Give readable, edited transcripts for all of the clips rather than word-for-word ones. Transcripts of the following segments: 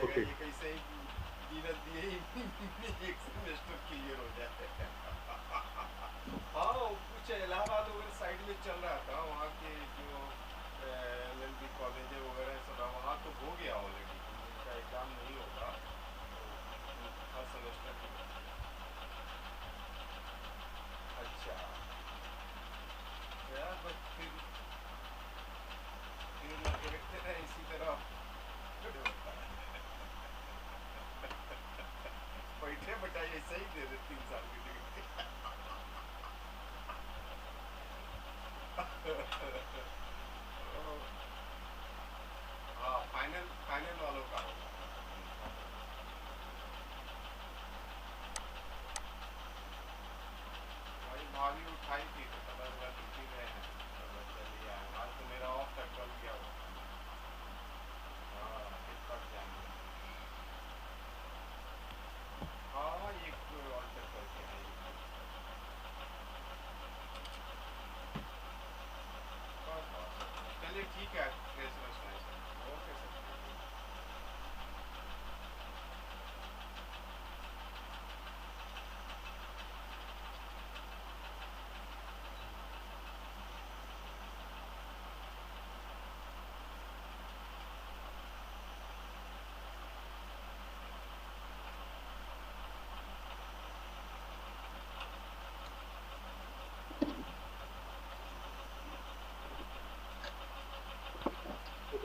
जाएगा ओके। ये कहीं से गिनत दिए ही एक सेमेस्टर क्लियर हो जाए। हाँ वो कुछ इलाहाबाद वगैरह साइड में चल रहा था वहाँ के जो एलएलबी कॉलेज वगैरह सब वहाँ तो हो गया ऑलरेडी, उनका एग्जाम नहीं होगा तो फर्स्ट सेमेस्टर की। अच्छा यार बस फिर देखते रहे इसी तरह होता है। बैठे बटाई ऐसे ही दे दे 3 साल की डिग्री। हाँ फाइनल फाइनल वालों का होगा। भाई भाभी उठाई थी तो कलर वलर लिखी गए हैं, तो चलिए आज तो मेरा ऑफ था, कल गया हुआ। हाँ फिर कट जाएंगे। हाँ एक ऑल्टर करके है ये। चलिए ठीक है, क्रिसमस में ओके सर।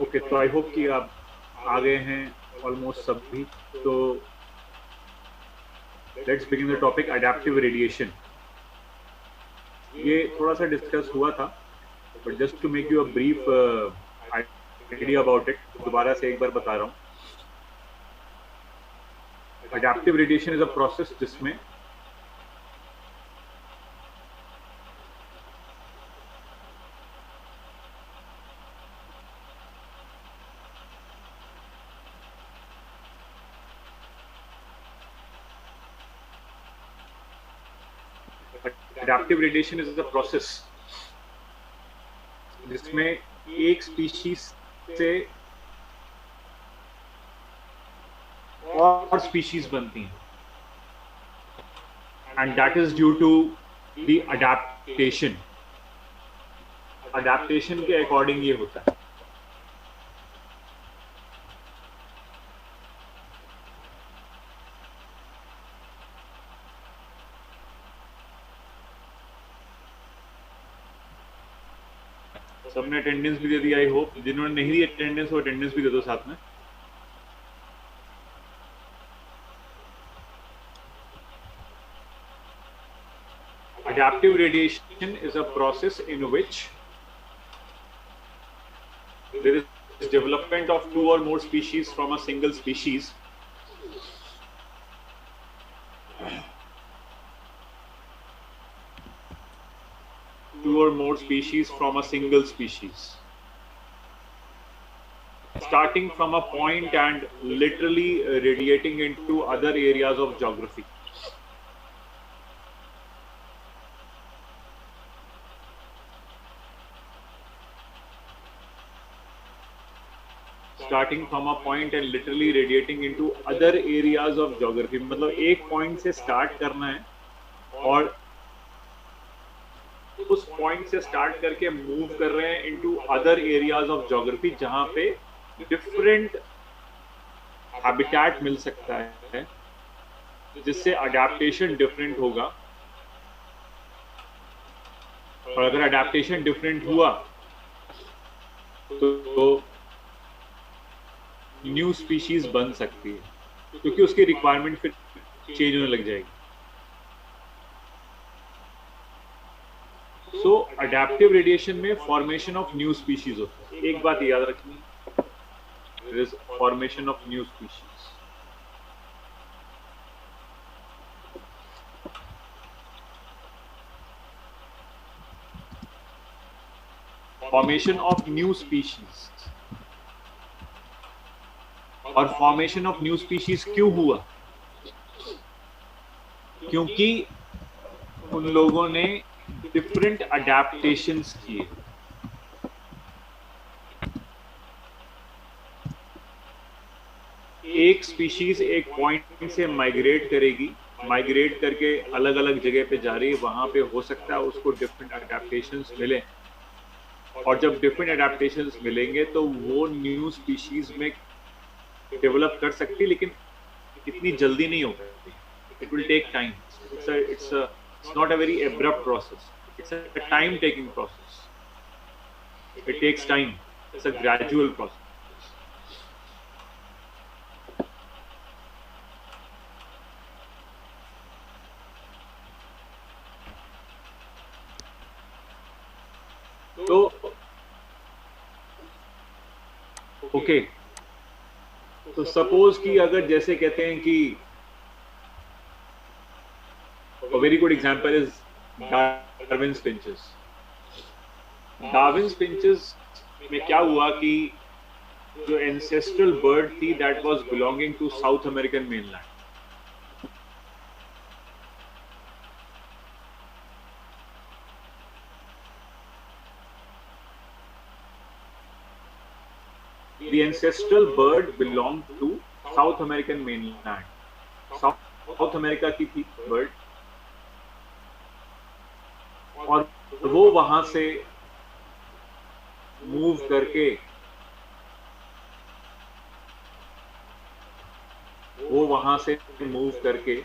ओके, तो आई होप कि आप आ गए हैं ऑलमोस्ट सभी। तो let's begin the topic adaptive radiation. ये थोड़ा सा डिस्कस हुआ था, but just to make you a brief idea about it, दोबारा से एक बार बता रहा हूँ। Adaptive radiation is a process जिसमें adaptive radiation is a process जिसमें एक स्पीशीज से और स्पीशीज बनती हैं, and that is due to the adaptation. Adaptation के अकॉर्डिंग ये होता है। सबने अटेंडेंस भी दे दिया, आई होप। जिन्होंने नहीं दी अटेंडेंस वो अटेंडेंस भी दे दो साथ में। Adaptive radiation is a process in which there is development of two or more species from a single species. Two or more species from a single species. Starting from a point and literally radiating into other areas of geography. Starting from a point and literally radiating into other areas of geography. मतलब एक point से start करना है और उस point से start करके move कर रहे हैं into other areas of geography जहां पे डिफरेंट हैबिटेट मिल सकता है, जिससे अडेप्टेशन डिफरेंट होगा। और अगर अडेप्टेशन डिफरेंट हुआ तो न्यू स्पीशीज बन सकती है, क्योंकि उसकी रिक्वायरमेंट फिर चेंज होने लग जाएगी। सो अडेप्टिव रेडिएशन में फॉर्मेशन ऑफ न्यू स्पीशीज होता है। एक बात याद रखनी, there is formation of new species. Formation of new species. और फॉर्मेशन ऑफ न्यू स्पीशीज क्यों हुआ? क्योंकि उन लोगों ने डिफरेंट अडेप्टेशंस किए। एक स्पीशीज एक पॉइंट से माइग्रेट करेगी, माइग्रेट करके अलग अलग जगह पे जा रही है, वहां पे हो सकता है उसको डिफरेंट अडेप्टेशंस मिले, और जब डिफरेंट अडेप्टेशंस मिलेंगे तो वो न्यू स्पीशीज में डेवलप कर सकती है, लेकिन इतनी जल्दी नहीं हो सकती. It will take time. It's not a very abrupt process. It's a time taking process. It takes time. It's a gradual process. तो ओके, तो सपोज कि अगर जैसे कहते हैं कि a very good example is Darwin's finches. Darwin's finches में क्या हुआ कि जो ancestral bird थी that was belonging to South American mainland. The ancestral bird belonged to South American mainland. South America की थी bird, और वो वहां से मूव करके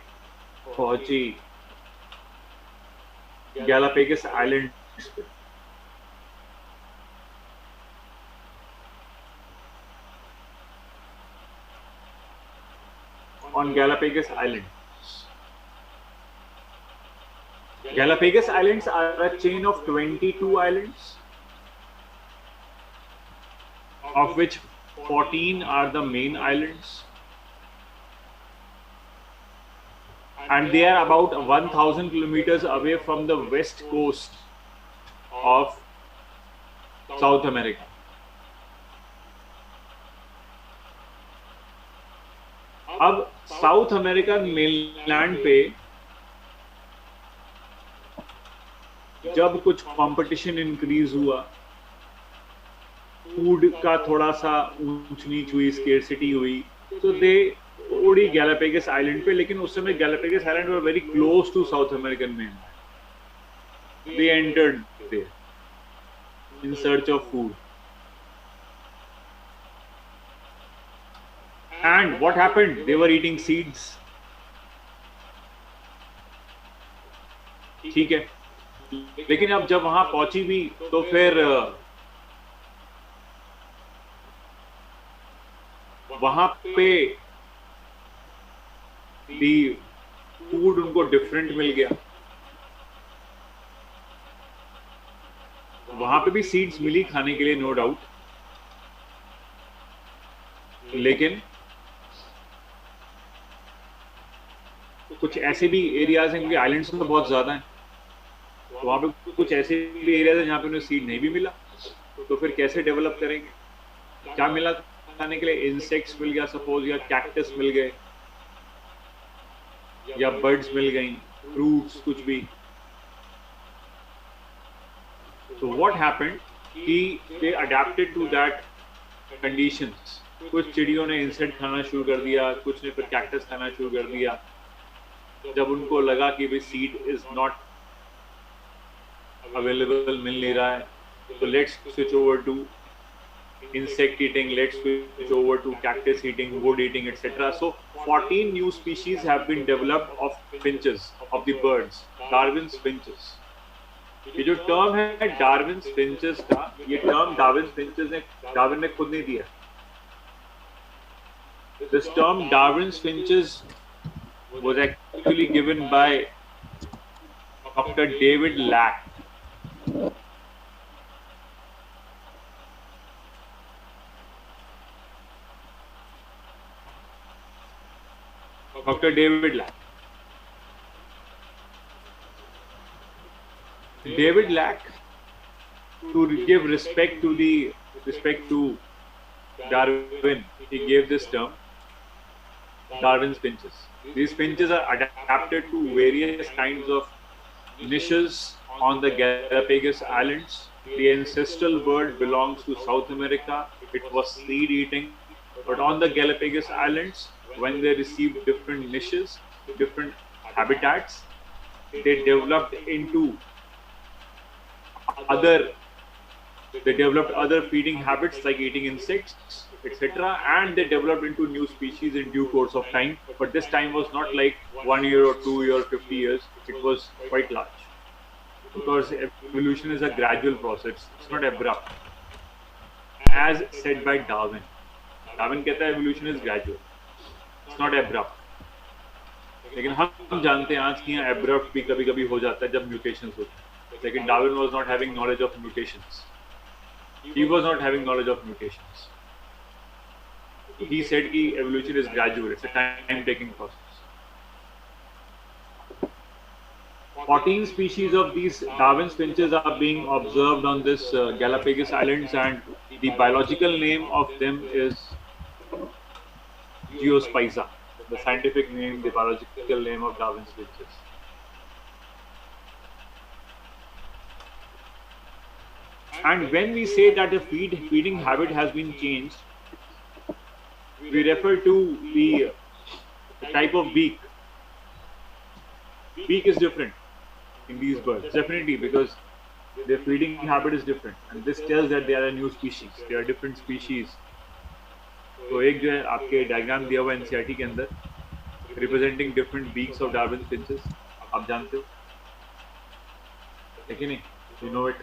पहुंची गैलापेगस आइलैंड्स पे. On Galapagos Islands. Galapagos Islands are a chain of 22 islands, of which 14 are the main islands, and they are about 1,000 kilometers away from the west coast of South America. अब south American mainland पे जब कुछ competition increase हुआ, food का थोड़ा सा ऊंच नीच हुई, स्केर्सिटी हुई, तो दे उड़ी गैलापेगस आइलैंड पे. लेकिन उस समय Galapagos island were very close to South American mainland. They entered there in search of food. And what happened? They were eating seeds. ठीक है, लेकिन अब जब वहां पहुंची भी तो फिर वहां पे भी फूड उनको डिफरेंट मिल गया. वहां पे भी सीड्स मिली खाने के लिए, नो डाउट, लेकिन कुछ ऐसे भी एरियाज हैं, क्योंकि आइलैंड्स तो बहुत ज्यादा हैं, तो वहां पे कुछ ऐसे भी एरियाज हैं जहाँ पे उन्हें सीड नहीं भी मिला. तो फिर कैसे डेवलप करेंगे? क्या मिला खाने के लिए? इंसेक्ट्स मिल गया सपोज, या कैक्टस मिल गए, या बर्ड्स मिल गई, फ्रूट्स, कुछ भी. तो व्हाट हैपेंड कि दे अडैप्टेड टू दैट कंडीशंस. कुछ चिड़ियों ने इंसेक्ट खाना शुरू कर दिया, कुछ ने फिर कैक्टस खाना शुरू कर दिया. जब उनको लगा कि भाई सीड इज नॉट अवेलेबल, मिल नहीं रहा है, तो let's switch over to insect eating, let's switch over to cactus eating, wood eating, etc. So 14 new species have been developed of finches, of the birds, Darwin's finches. ये जो term है Darwin's finches का, ये term Darwin's finches ने, Darwin ने खुद नहीं दिया. This term Darwin's finches was actually given by Dr. David Lack. Dr. David Lack. David Lack, to give respect to Darwin, he gave this term Darwin's finches. These finches are adapted to various kinds of niches on the Galapagos Islands. The ancestral bird belongs to South America. It was seed eating. But on the Galapagos Islands, when they received different niches, different habitats, they developed into other they developed other feeding habits like eating insects, etc. And they developed into new species in due course of time. But this time was not like 1 year or 2 year, 50 years. It was quite large because evolution is a gradual process. It's not abrupt, as said by Darwin. Darwin कहता है evolution is gradual. It's not abrupt. लेकिन हम जानते हैं आज की यहाँ abrupt भी कभी कभी हो जाता है जब mutations होते हैं. लेकिन Darwin was not having knowledge of mutations. He was not having knowledge of mutations. He said कि evolution is gradual. It's a time-taking process. 14 species of these Darwin's finches are being observed on this Galapagos Islands, and the biological name of them is Geospiza. The scientific name, the biological name of Darwin's finches. And when we say that the feeding habit has been changed, we refer to the type of beak. Beak is different in these birds, definitely, because their feeding habit is different, and this tells that they are a new species. They are different species. तो एक जो है आपके diagram दिया हुआ NCERT के अंदर representing different beaks of Darwin finches, आप जानते हो है कि नहीं? You know it.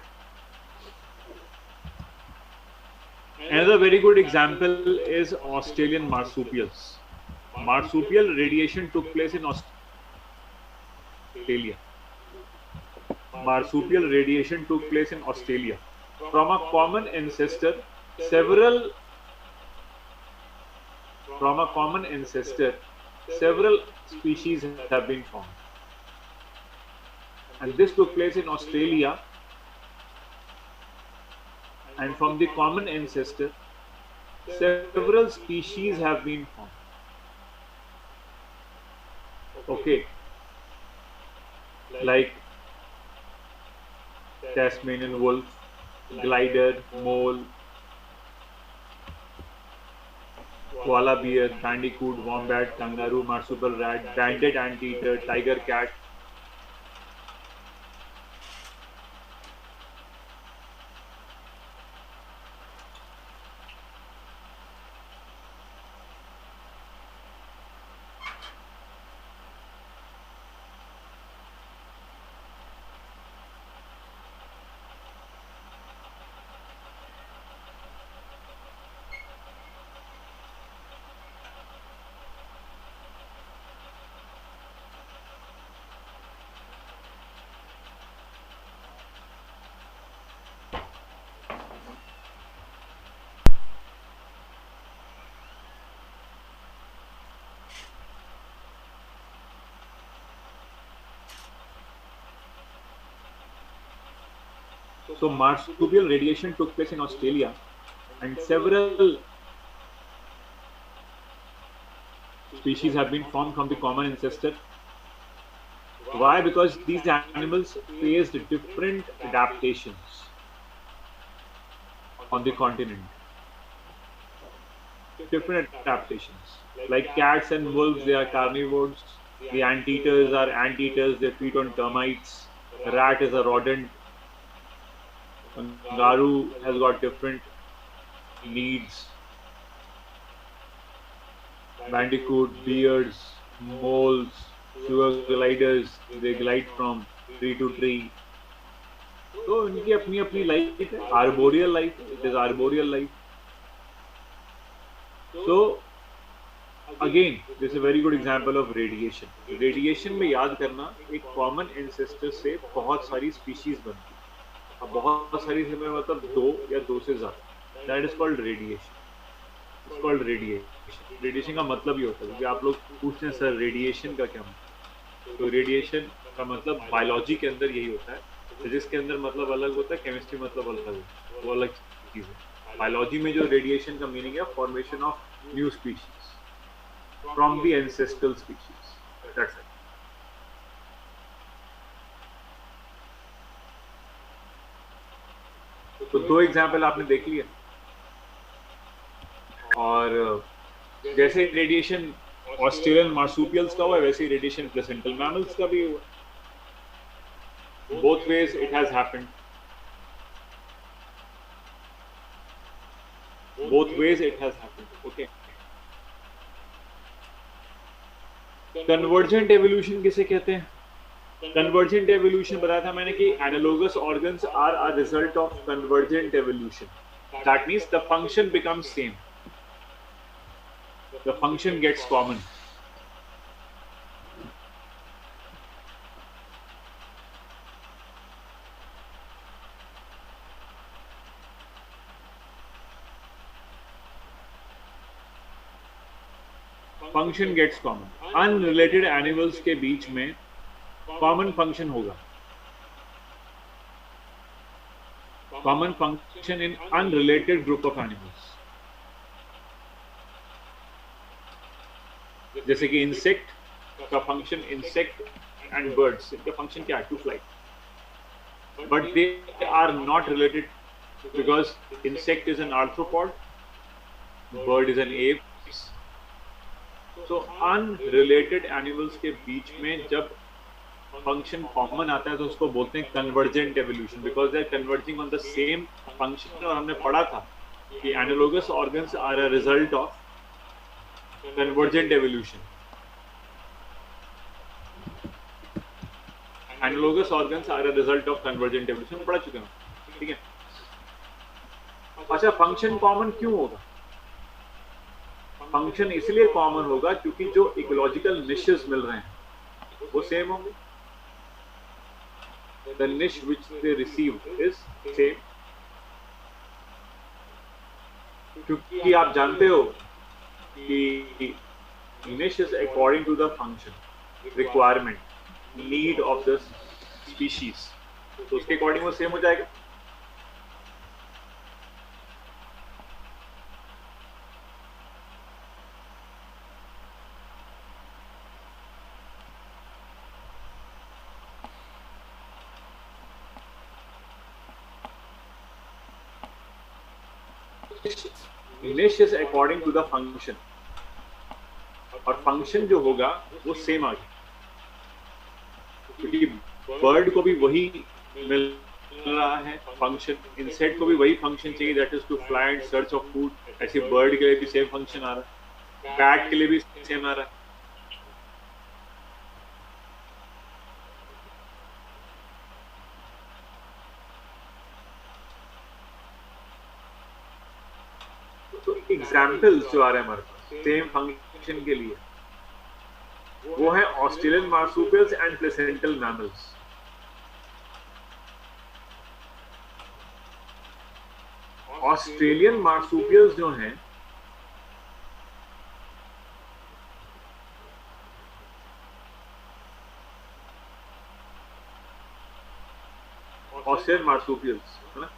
Another very good example is Australian marsupials. Marsupial radiation took place in Australia. Marsupial radiation took place in Australia. From a common ancestor, several species have been formed. And this took place in Australia. And from the common ancestor, several species have been formed. Okay, like Tasmanian wolf, glider, mole, koala bear, bandicoot, wombat, kangaroo, marsupial rat, banded anteater, tiger cat. So marsupial radiation took place in Australia, and several species have been formed from the common ancestor. Why? Because these animals faced different adaptations on the continent. Different adaptations. Like cats and wolves, they are carnivores. The anteaters are anteaters, they feed on termites. Rat is a rodent. Kangaroo has got different needs. Bandicoot, bears, moles, sugar gliders, they glide from tree to tree. तो इनकी अपनी अपनी life है, arboreal life, it is arboreal life. So again, this is a very good example of radiation. Radiation में याद करना, एक common ancestor से बहुत सारी species बनती है. अब बहुत सारी से मतलब दो या दो से ज़्यादा. That is called radiation. It's called radiation. Radiation का मतलब ये होता है, क्योंकि आप लोग पूछते हैं सर रेडिएशन का क्या मतलब. तो रेडिएशन का मतलब बायोलॉजी के अंदर यही होता है. फिजिक्स के अंदर मतलब अलग होता है, केमिस्ट्री मतलब अलग होता है, वो अलग चीज़ है. बायोलॉजी में जो रेडिएशन का मीनिंग है formation of new species from the ancestral species. That's it. तो दो एग्जाम्पल आपने देख लिया. और जैसे रेडिएशन ऑस्ट्रेलियन मार्सूपियल्स का हुआ है वैसे ही रेडिएशन प्लेसेंटल मैमल्स का भी हुआ. Both ways it has happened. Both ways it has happened. Okay. Convergent evolution किसे कहते हैं? कन्वर्जेंट एवोल्यूशन बताया था मैंने कि analogous organs are a result of convergent evolution. That means the function becomes same, the function gets common. Function gets common. Unrelated animals के बीच में कॉमन फंक्शन होगा. Common function in unrelated group of animals. जैसे कि insect का फंक्शन, insect and birds, इनका function क्या है? To fly. But they are not related because insect is an arthropod, bird is an ape. तो अनरिलेटेड एनिमल्स के बीच में जब फंक्शन कॉमन आता है तो उसको बोलते हैं convergent evolution, because they are converging on the same function. और हमने पढ़ा था कि analogous organs are a result of convergent evolution. Analogous organs are a result of convergent evolution पढ़ा चुके हैं. ठीक है. अच्छा, फंक्शन कॉमन क्यों होगा? फंक्शन इसलिए कॉमन होगा क्योंकि जो इकोलॉजिकल निशेस मिल रहे हैं वो सेम होंगे. The niche which they received is same. क्योंकि आप जानते हो कि niche is according to the function, requirement, need of the species. तो उसके अकॉर्डिंग वो सेम हो जाएगा. Niche is according to the function, और फंक्शन जो होगा वो सेम आ गया. क्योंकि बर्ड को भी वही मिल रहा है फंक्शन, इंसेक्ट को भी वही फंक्शन चाहिए, that is to fly and search of food. ऐसे बर्ड के लिए भी सेम फंक्शन आ रहा है, कैट के लिए भी सेम आ रहा है. एग्जाम्पल्स जो आ रहे हैं हमारे पास सेम फंक्शन के लिए वो है Australian marsupials and placental mammals. Australian marsupials जो हैं ऑस्ट्रेलियन मार्सूपियल्स है ना,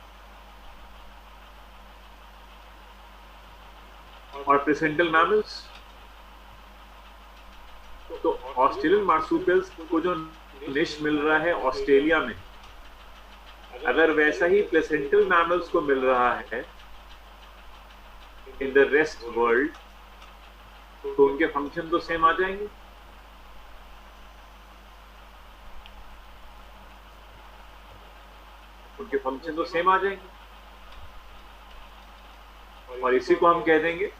और प्लेसेंटल मैमल्स. तो ऑस्ट्रेलियन मार्सूपियल्स को जो निश मिल रहा है ऑस्ट्रेलिया में, अगर वैसा ही प्लेसेंटल मैमल्स को मिल रहा है इन द रेस्ट वर्ल्ड, तो उनके फंक्शन तो सेम आ जाएंगे. उनके फंक्शन तो सेम आ जाएंगे, और इसी को हम कह देंगे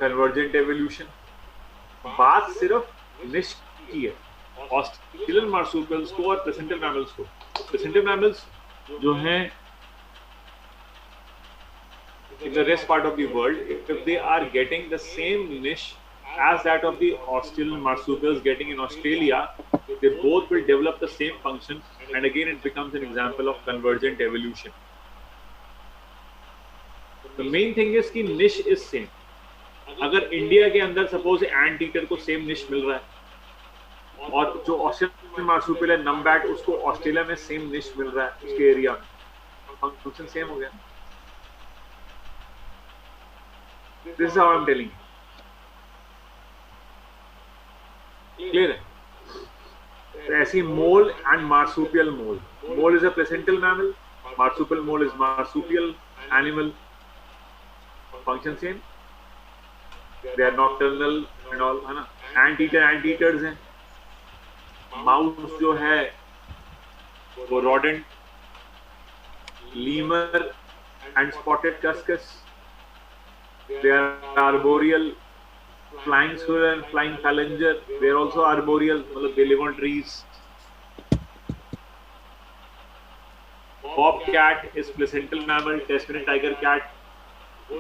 कन्वर्जेंट एवोल्यूशन. बात सिर्फ निश की है, ऑस्ट्रेलियन मार्सूपियल्स को और प्लेसेंटल मैमल्स को. प्लेसेंटल मैमल्स जो हैं in the rest part of the world, if they are getting the same niche as that of the Australian marsupials getting in Australia, they both will develop the same function, and again it becomes an example of convergent evolution. The main thing is कि niche is same. अगर India के अंदर suppose ant eater को same निश मिल रहा है, और जो ऑस्ट्रेलियन मार्सूपियल है नमबैट, उसको ऑस्ट्रेलिया में सेम निश मिल रहा है उसके एरिया में, फंक्शन सेम हो गया. This is how I'm telling you. Clear है? तो ऐसी mole and marsupial mole. Mole is a placental mammal. Marsupial mole is marsupial animal. Function same, they are nocturnal and all, है ना. एंट eaters हैं. Mouse जो है वो rodent, lemur and spotted cuscus. They are arboreal. Flying squirrel and flying phalanger, they are also arboreal, मतलब they live on trees. Bobcat is placental mammal. Tasmanian tiger cat,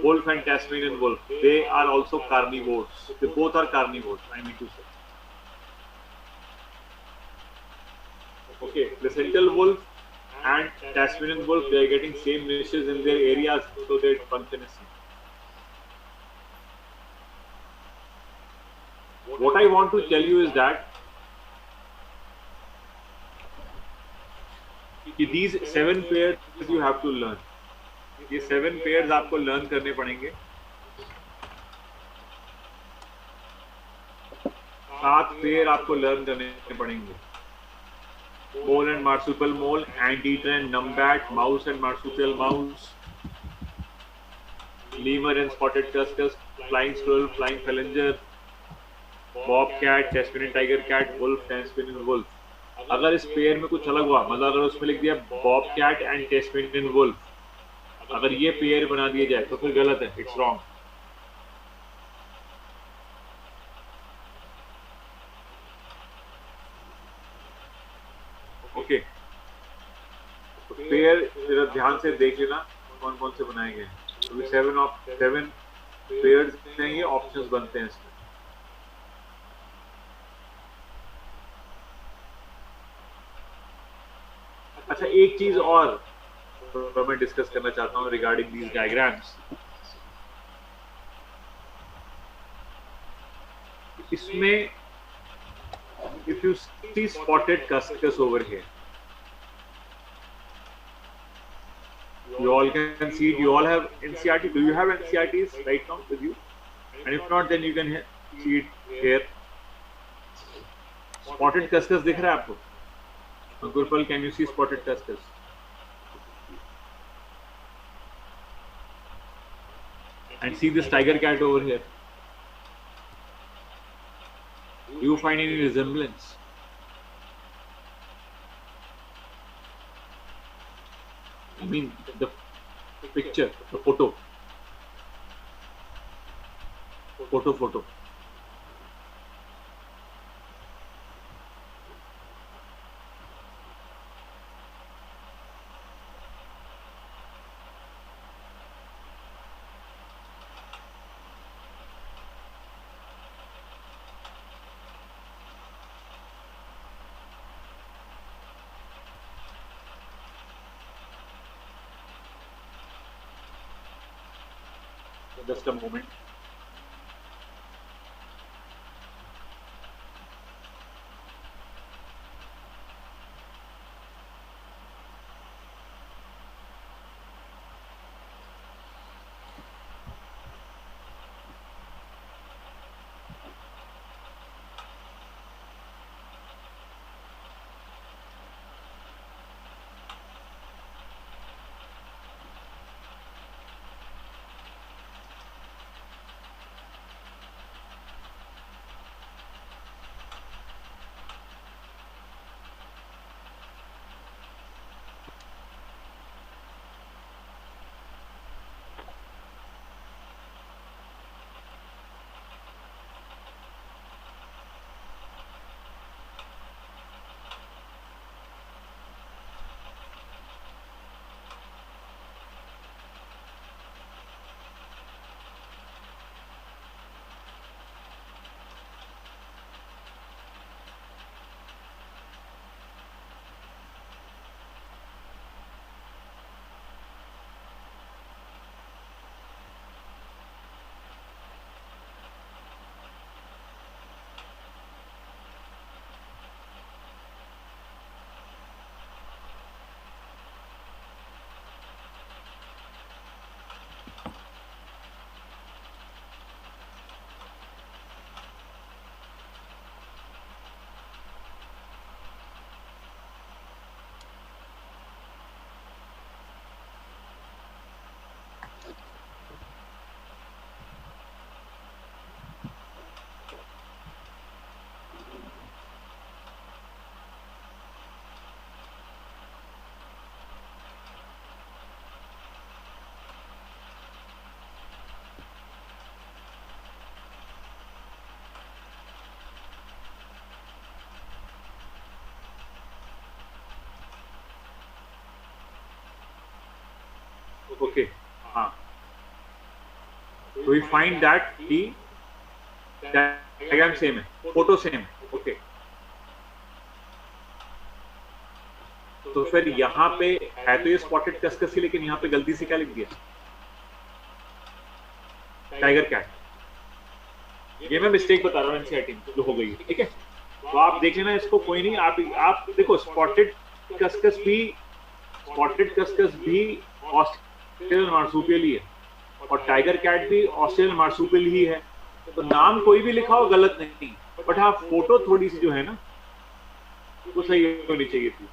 wolf and Tasmanian wolf, they are also carnivores. They both are carnivores, I mean to say. Okay, placental wolf and Tasmanian wolf, they are getting same niches in their areas, so their function is same. What I want to tell you is that these 7 pairs you have to learn. ये 7 pairs आपको learn करने पड़ेंगे. 7 pair आपको learn करने पड़ेंगे. Mole and marsupial mole, anteater and numbat, mouse and marsupial mouse, lemur and spotted cuscus, flying squirrel, flying phalanger, bobcat, Tasmanian tiger cat, wolf, Tasmanian wolf. अगर इस pair में कुछ अलग हुआ, मतलब अगर उसमें लिख दिया बॉबकैट एंड टेस्मेनियन वुल्फ, अगर ये पेयर बना दिया जाए तो फिर गलत है, इट्स रॉन्ग. ओके, तो पेयर जरा ध्यान से देख लेना कौन कौन से बनाए गए हैं. तो 7 पेयर्स हैं, ये ऑप्शंस बनते हैं इसमें. अच्छा, एक चीज और तो मैं डिस्कस करना चाहता हूँ रिगार्डिंग दीज डायग्राम्स. इसमें if you see spotted cuscus over here, you all can see it. You all have NCERT. Do you have NCERTs right now with you? And if not, then you can see it here. Spotted cuscus दिख रहा है आपको? Gurpal, can you see spotted cuscus? And see this tiger cat over here. Do you find any resemblance? I mean, the picture, the photo. Just a moment. Okay हाँ, तो we find that की diagram same है, photo same है, okay. तो फिर यहाँ पे है तो ये स्पॉटेड कस्कसी, लेकिन यहाँ पे गलती से क्या लिख दिया, टाइगर कैट। ये मैं मिस्टेक बता रहा हूँ एनसीईआरटी में जो हो गई है, ठीक है। तो आप देख लेना इसको, कोई नहीं। आप देखो कस्कस भी स्पॉटेड कस्कस भी ऑस्ट्रेलियन मार्सूपियल ही है, और टाइगर कैट भी ऑस्ट्रेलियन मार्सूपियल ही है। तो नाम कोई भी लिखा हो गलत नहीं, बट हाँ फोटो थोड़ी सी जो है ना वो सही होनी चाहिए थी।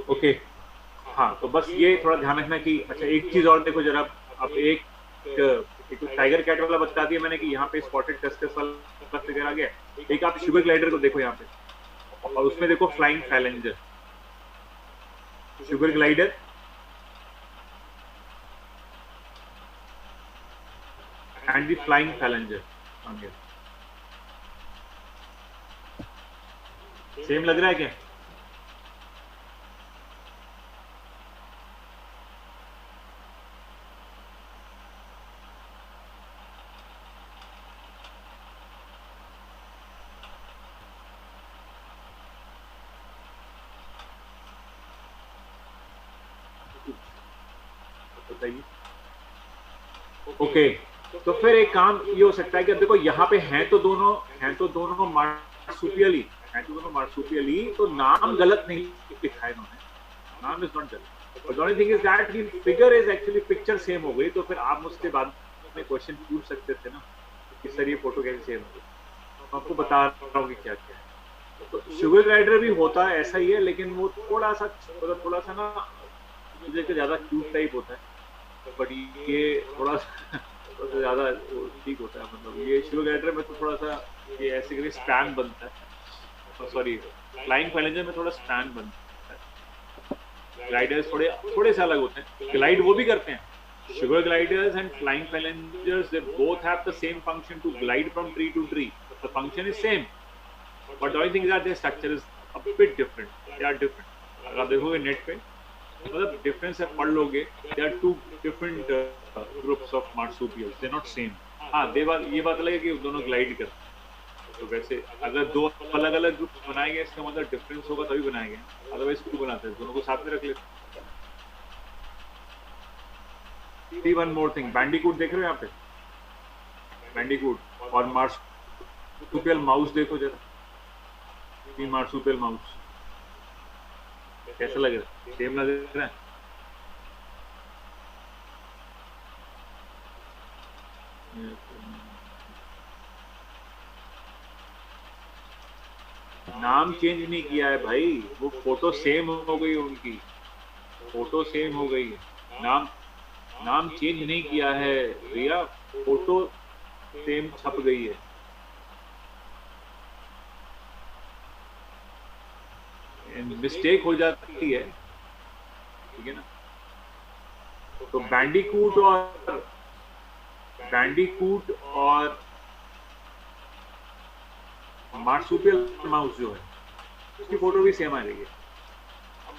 ओके हाँ, तो बस ये थोड़ा ध्यान रखना कि अच्छा एक चीज और देखो जरा। अब एक टाइगर कैट वाला बता दिया मैंने कि यहाँ पे स्पॉटेड कस्कस वाला फिगर आ गया। एक आप शुगर ग्लाइडर को देखो यहाँ पे, और उसमें देखो flying फैलेंजर, sugar glider and the flying फैलेंजर। Same लग रहा है क्या? बताइए। ओके, तो फिर एक काम ये हो सकता है कि अब देखो यहाँ पे हैं तो दोनों मार्सूपियल ही हैं, तो दोनों मार्सूपियल ही, तो नाम गलत नहीं लिखा है इन्होंने, नाम इज नॉट गलत। But the only thing is that कि figure is actually picture same हो गई। तो फिर आप मुझसे बाद में क्वेश्चन पूछ सकते थे ना कि सर ये फोटो कैसे सेम हो गई। तो आपको बता रहा हूँ कि क्या क्या है। तो शुगर ग्लाइडर भी होता है ऐसा ही है, लेकिन वो थोड़ा सा ना मुझे ज्यादा क्यूट टाइप होता है, बट ये थोड़ा सा ज्यादा ठीक होता है। मतलब ये शुगर ग्लाइडर में तो थोड़ा सा ये ऐसे करके स्पैन बनता है, सॉरी फ्लाइंग फैलेंजर में थोड़ा स्पैन बनता है। ग्लाइडर्स थोड़े से अलग होते हैं, ग्लाइड वो भी करते हैं। Sugar gliders and flying phalangers, they both have the same function to glide from tree to tree. The function is same, but the only thing is that their structure is a bit different. They are different. अगर देखोगे net पे मतलब difference है, पढ़ लोगे। They are two different groups of marsupials. They're not same. हाँ, ये बात अलग है कि दोनों ग्लाइड करते हैं। तो वैसे अगर दो अलग अलग ग्रुप्स बनाए गए इसका मतलब डिफरेंस होगा तभी बनाए गए, अदरवाइज क्यों बनाते हैं? दोनों को साथ में रख लेते हैं। See one more thing, Bandicoot देख रहे हो यहाँ पे? बैंडिकूट और मार्सुपियल माउस देखो जरा। मार्सुपियल माउस कैसा लग रहा है? सेम लग रहा है? नाम चेंज नहीं किया है भाई, वो फोटो सेम हो गई, उनकी फोटो सेम हो गई है। नाम चेंज नहीं किया है रिया, फोटो सेम छप गई है। मिस्टेक हो जाती है, ठीक है ना। तो बैंडिकूट और मार्सुपियल माउस जो है उसकी फोटो भी सेम आ रही है।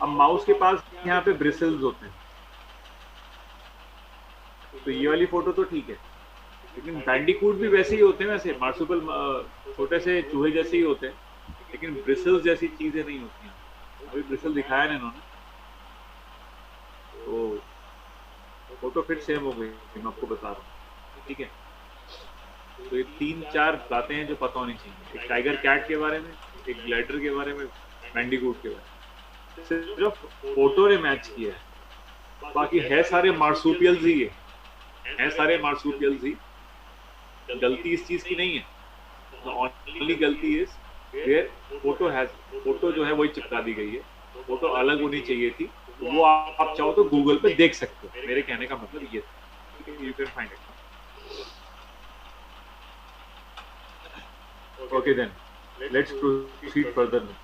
अब माउस के पास यहाँ पे ब्रिसल्स होते हैं, तो ये वाली फोटो तो ठीक है, लेकिन बैंडिकूट भी वैसे ही होते हैं, वैसे मार्सुपियल छोटे से चूहे जैसे ही होते हैं, लेकिन ब्रिसल्स जैसी चीजें नहीं होती हैं। अभी ब्रिसल दिखाया ना इन्होंने, तो फोटो फिर सेम हो गई, मैं आपको बता रहा हूँ, ठीक है। तो ये 3-4 बातें हैं जो पता होनी चाहिए, एक टाइगर कैट के बारे में, एक ग्लाइडर के बारे में, बैंडिकूट के बारे में। सिर्फ फोटो ने मैच किया है, बाकी है सारे मार्सुपियल्स ही है सारे मार्सुपियल्स ही। गलती इस चीज की नहीं है, ओनली गलती इज वेयर फोटो जो है वही चिपका दी गई है, फोटो अलग होनी चाहिए थी। तो वो आप चाहो तो गूगल पे देख सकते हो, मेरे कहने का मतलब ये था, you can find it. Okay then, let's proceed further now.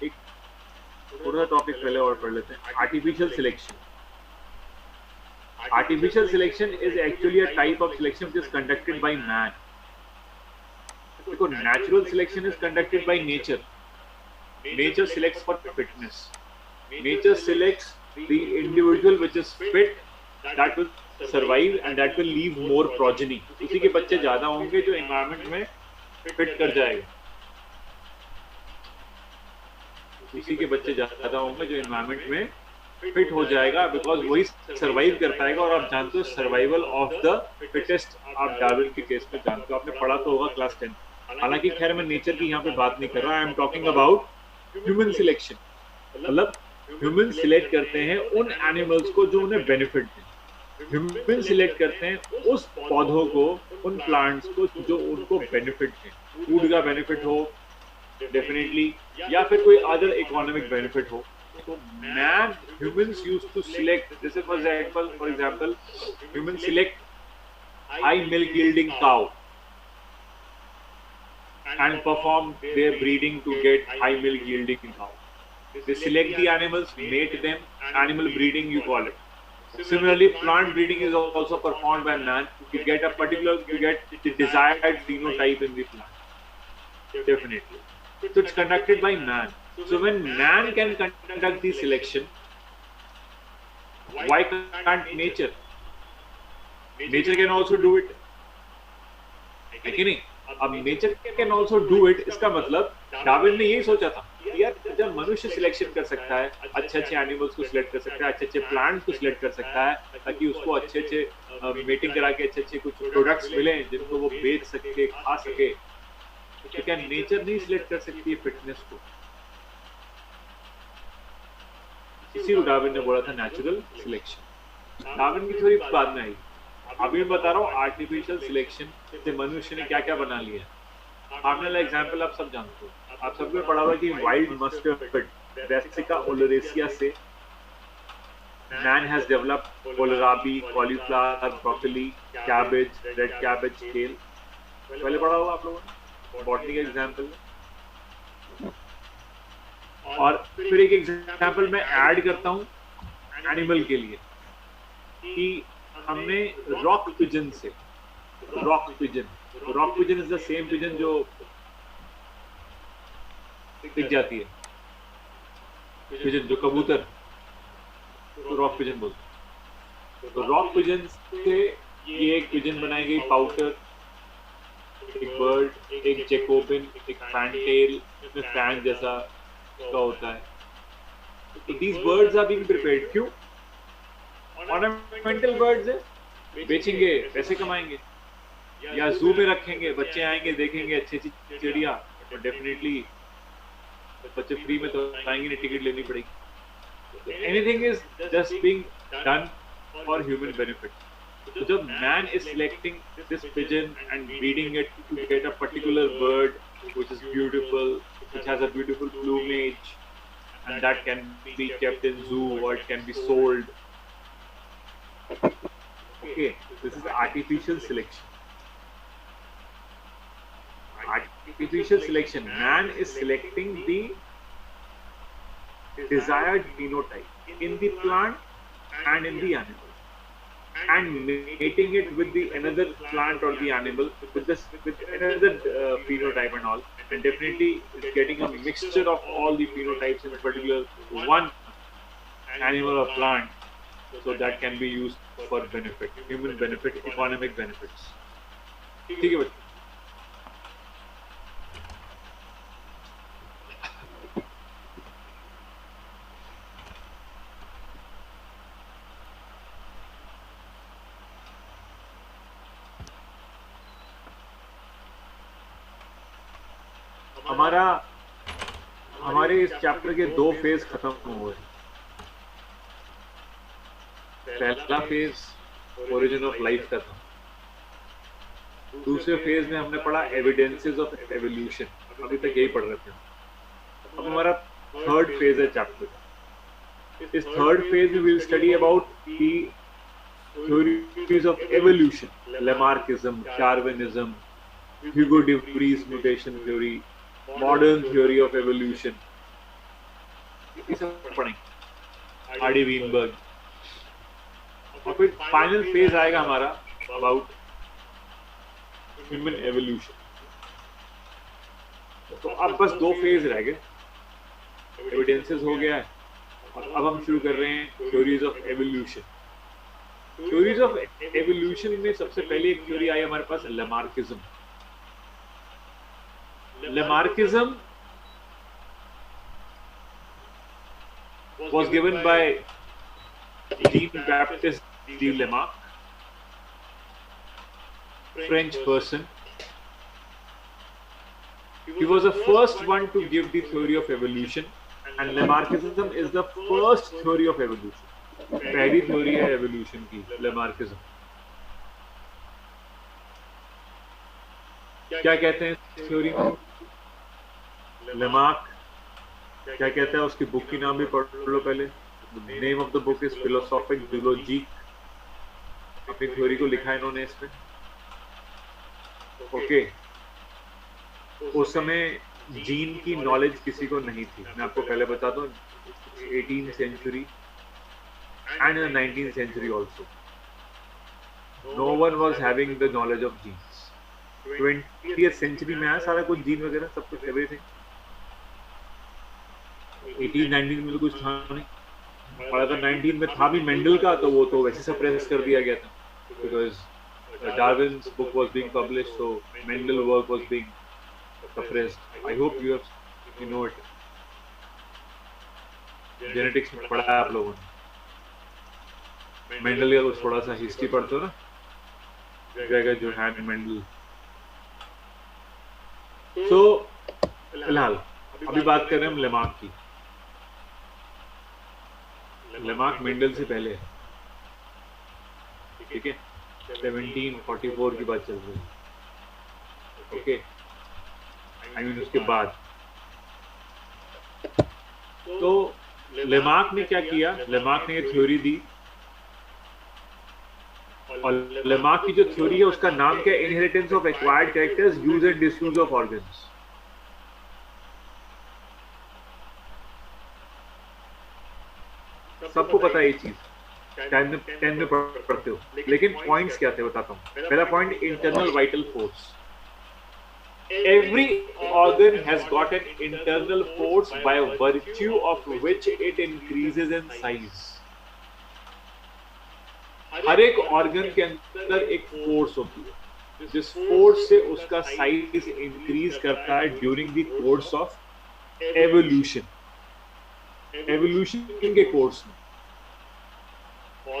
एक थोड़ा टॉपिक पहले और पढ़ लेते हैं, artificial selection. Artificial selection is actually a type of selection which is conducted by man. देखो, natural selection is conducted by nature. Nature selects for fitness. Nature selects the individual which is fit, that will survive and that will leave more progeny. उसी के बच्चे ज्यादा होंगे जो environment में fit कर जाएगा, उसी के बच्चे ज्यादा होंगे जो environment में फिट हो जाएगा, बिकॉज वही सर्वाइव कर पाएगा। और आप जानते हो सर्वाइवल ऑफ द फिटेस्ट, आप डार्विन के केस में जानते हो, आपने पढ़ा तो होगा क्लास 10। हालांकि खैर मैं नेचर की यहाँ पे बात नहीं कर रहा, I am talking about human selection. मतलब ह्यूमन सिलेक्ट करते हैं उन एनिमल्स को जो उन्हें बेनिफिट दें, ह्यूमन सिलेक्ट करते हैं उस पौधों को, उन प्लांट्स को जो उनको बेनिफिट दें, फूड का बेनिफिट हो डेफिनेटली, या फिर कोई अदर इकोनॉमिक बेनिफिट हो। So man, humans used to select. This is for example, humans select high milk yielding cow and perform their breeding to get high milk yielding cow. They select the animals, mate them, animal breeding you call it. Similarly, plant breeding is also performed by man to get the desired phenotype in the plant. Definitely. So it's conducted by man. So when man can conduct the selection, why can't nature? Nature can also do it, है कि नहीं? अब nature can also do it, इसका मतलब Darwin ने यही सोचा था यार, जब मनुष्य सिलेक्शन कर सकता है, अच्छे एनिमल्स को सिलेक्ट कर सकता है, अच्छे प्लांट्स को सिलेक्ट कर सकता है, ताकि उसको अच्छे मीटिंग करा के अच्छे कुछ प्रोडक्ट्स मिले जिनको वो बेच सके, खा सके, तो क्या नेचर नहीं सिलेक्ट कर सकती है फिटनेस को? इसी को डार्विन ने बोला था नेचुरल सिलेक्शन। डार्विन की थ्योरी बाद में आई, अभी मैं बता रहा हूँ आर्टिफिशियल सिलेक्शन से मनुष्य ने क्या क्या बना लिया। आपने वाला एग्जाम्पल आप सब जानते हो, आप सबने पढ़ा हुआ कि वाइल्ड मस्टर्ड ब्रासिका ओलेरेसिया से man has developed kohlrabi, cauliflower, broccoli, cabbage, red cabbage, kale। पहले पढ़ा होगा आप लोगों ने, बॉटनी का एग्जाम्पल। और फिर एक एग्जाम्पल मैं ऐड करता हूँ एनिमल के लिए, कि हमने रॉक पिजन से, rock pigeon is the same pigeon जो दिख जाती है, पिजन जो कबूतर, तो रॉक पिजन बोलते हैं। तो रॉक पिजन से ये एक पिजन बनाई गई, पाउटर, एक बर्ड, एक जैकोबिन, एक फैनटेल, इसमें फैन जैसा का होता है। तो these birds are being prepared, क्यों? ऑर्नामेंटल बर्ड्स है, बेचेंगे, पैसे कमाएंगे, या जू में रखेंगे, बच्चे आएंगे देखेंगे अच्छी चिड़िया, और डेफिनेटली बच्चे फ्री में तो आएंगे नहीं, टिकट लेनी पड़ेगी। Anything is just being done for human benefit. तो जब man is selecting this pigeon and breeding it to get a particular bird which is beautiful, which has a beautiful plumage, and that can be kept in zoo or it can be sold. Okay, this is artificial selection. artificial selection. Man is selecting the desired phenotype in the plant and in the animal, and mating it with the another plant or the animal with this with another phenotype and all, and definitely it's getting a mixture of all the phenotypes in a particular one animal or plant, so that can be used for benefit, human benefit, economic benefits. ठीक है बच्चों? हमारे इस chapter के 2 phase खत्म हुए। पहला phase origin of life का था, दूसरे फेज में हमने पढ़ा एविडेंसेस ऑफ एवोल्यूशन, अभी तक यही पढ़ रहे थे। अब हमारा थर्ड फेज है चैप्टर का। इस थर्ड फेज में will study about the theories of evolution, Lamarckism, Darwinism, Hugo de Vries mutation theory, modern theory of evolution, ये सब पढ़ेंगे, आर डी वीनबर्ग। और फिर फाइनल फेज आएगा हमारा अबाउट ह्यूमन एवोल्यूशन। तो अब बस 2 फेज रह गए, एविडेंसेस हो गया है, और अब हम शुरू कर रहे हैं theories of evolution. Theories of evolution में सबसे पहले एक थ्योरी आई हमारे पास, Lamarckism. Lamarckism was given by Jean-Baptiste de Lamarck, French person. He was the first one to give the theory of evolution, and Lamarckism is the first theory of evolution. पहली theory है evolution की, Lamarckism। क्या कहते हैं इस theory में? Lamarck क्या कहता है, उसकी बुक की नाम भी पढ़ लो पहले। Name of the book is philosophic zoology. अपनी थ्योरी को लिखा है इन्होंने इसमें। ओके, उस समय जीन की नॉलेज किसी को नहीं थी, मैं आपको पहले बता दूं। 18th century and in the 19th century also, no one was having the knowledge of genes. 20th century में आया सारा कुछ, जीन वगैरह सब कुछ, एवरीथिंग। 18-19 में तो कुछ था नहीं, और अगर 19 में था भी मेंडल का, तो वो तो वैसे सप्रेस कर दिया गया था, because Darwin's book was being published, so Mendel work was being suppressed. I hope you know it, genetics में पढ़ा है आप लोगों ने। मेंडल का कुछ थोड़ा सा हिस्ट्री पढ़ते हो ना, ग्रेगर जोहान मेंडल। तो फिलहाल अभी बात कर रहे हैं हम लेमार्क की। लेमार्क मेंडल से पहले है, ठीक है, 1744 की बात चल रही है। ओके, आई मीन उसके बाद। तो लेमार्क ने क्या किया, लेमार्क ने ये थ्योरी दी, और लेमार्क की जो थ्योरी है उसका नाम क्या है, inheritance of acquired characters, use and disuse of organs. सबको पता है ये चीज, 10 में पढ़ते हो, लेकिन पॉइंट्स क्या थे बताता हूँ। पहला point, internal vital force. Every organ has got an internal force by virtue of which it increases in size. हर एक ऑर्गन के अंदर एक फोर्स होती है, जिस फोर्स से उसका साइज इंक्रीज करता है during the course of evolution. Evolution के कोर्स में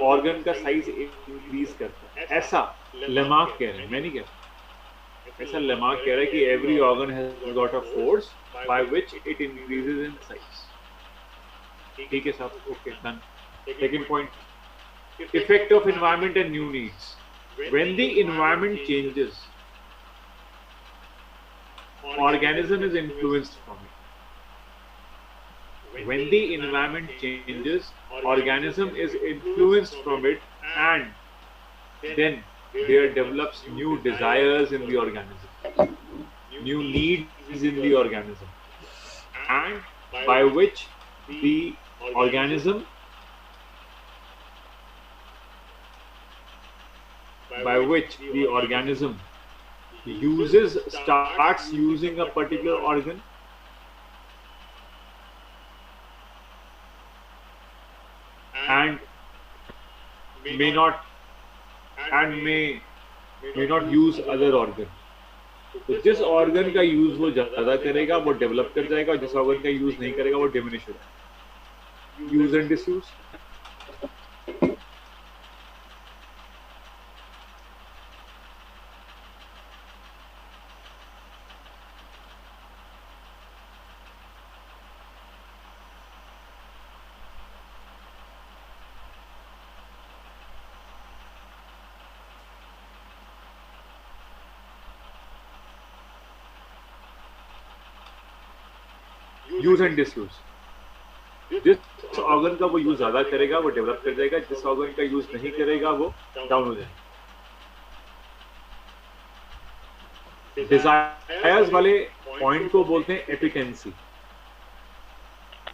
ऑर्गन का साइज इंक्रीज करता है, ऐसा लेमार्क कह रहे हैं, मैं नहीं कह रहा। ऐसा लेमार्क कह रहा है कि every organ has got a force by which it increases in size. ठीक है साहब, okay done. Second point, effect of environment and new needs. When the environment changes, organism is influenced from it. When the environment changes, organism is influenced from it, and then there develops new desires in the organism. new needs in the organism, and by which the organism starts using a particular organ and may not and may not use other organ. तो जिस organ का use वो ज्यादा करेगा वो develop कर जाएगा, और जिस ऑर्गन का यूज नहीं करेगा वो डिमिनिश हो जाएगा. Use and disuse. Use and disuse. जिस ऑर्गन का वो यूज ज्यादा करेगा वो डेवलप कर जाएगा, जिस ऑर्गन का यूज नहीं करेगा वो डाउन हो जाएगा. डिजायर्स वाले पॉइंट को बोलते हैं एपिटेंसी.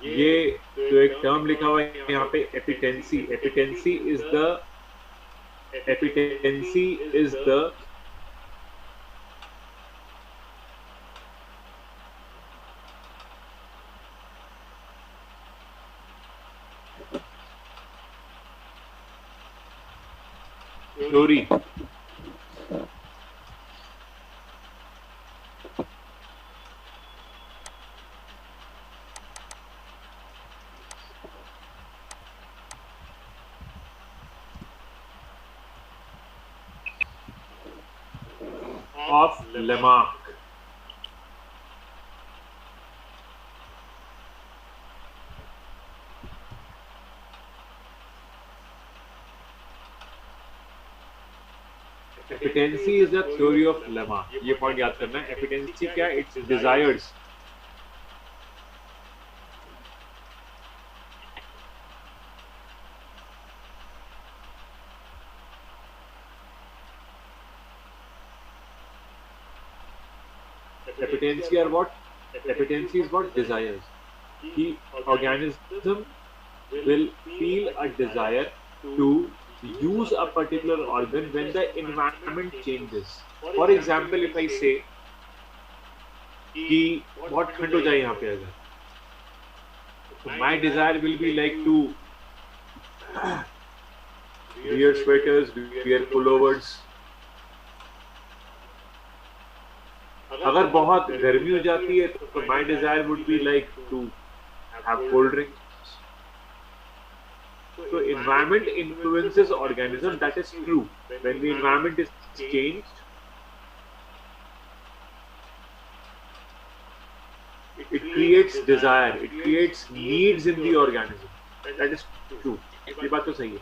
ये जो एक टर्म लिखा हुआ है यहाँ पे appetency. Appetency is the theory of Lamarck. Appetency is the theory of Lamarck. ये पॉइंट याद करना है. एपिटेंसी क्या है? It's desires. Epitancy are what? Epitancy is what? Desires. The organism will feel a desire to use a particular organ when the environment changes. For example, if I say कि बहुत ठंड हो जाए यहाँ पे अगर, so my desire will be like to wear sweaters, wear pullovers. अगर बहुत गर्मी हो जाती है तो my desire would be like to have cold drinks. So environment influences organism, that is true. When the environment is changed, it creates desire, it creates needs in the organism. That is true. ये बात तो सही है.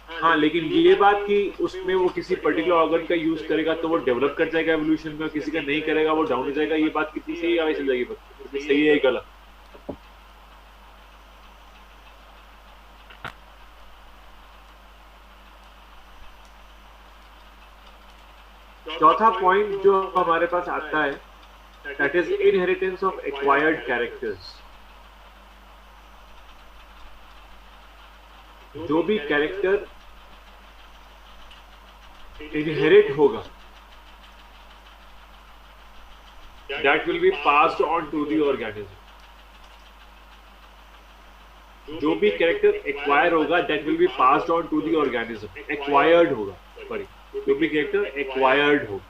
हाँ, लेकिन ये बात कि उसमें वो किसी पर्टिकुलर ऑर्गन का यूज करेगा तो वो डेवलप कर जाएगा एवोल्यूशन में, और किसी का नहीं करेगा वो डाउन हो जाएगा, ये बात कितनी सही है या चल जाएगी? बात सही है या गलत? चौथा पॉइंट जो हमारे पास आता है, that is inheritance of acquired characters. जो भी कैरेक्टर inherit होगा, that will be passed on to the organism. जो भी कैरेक्टर एक्वायर होगा, that will be passed on to the organism. Acquired होगा, sorry, जो भी कैरेक्टर acquired होगा,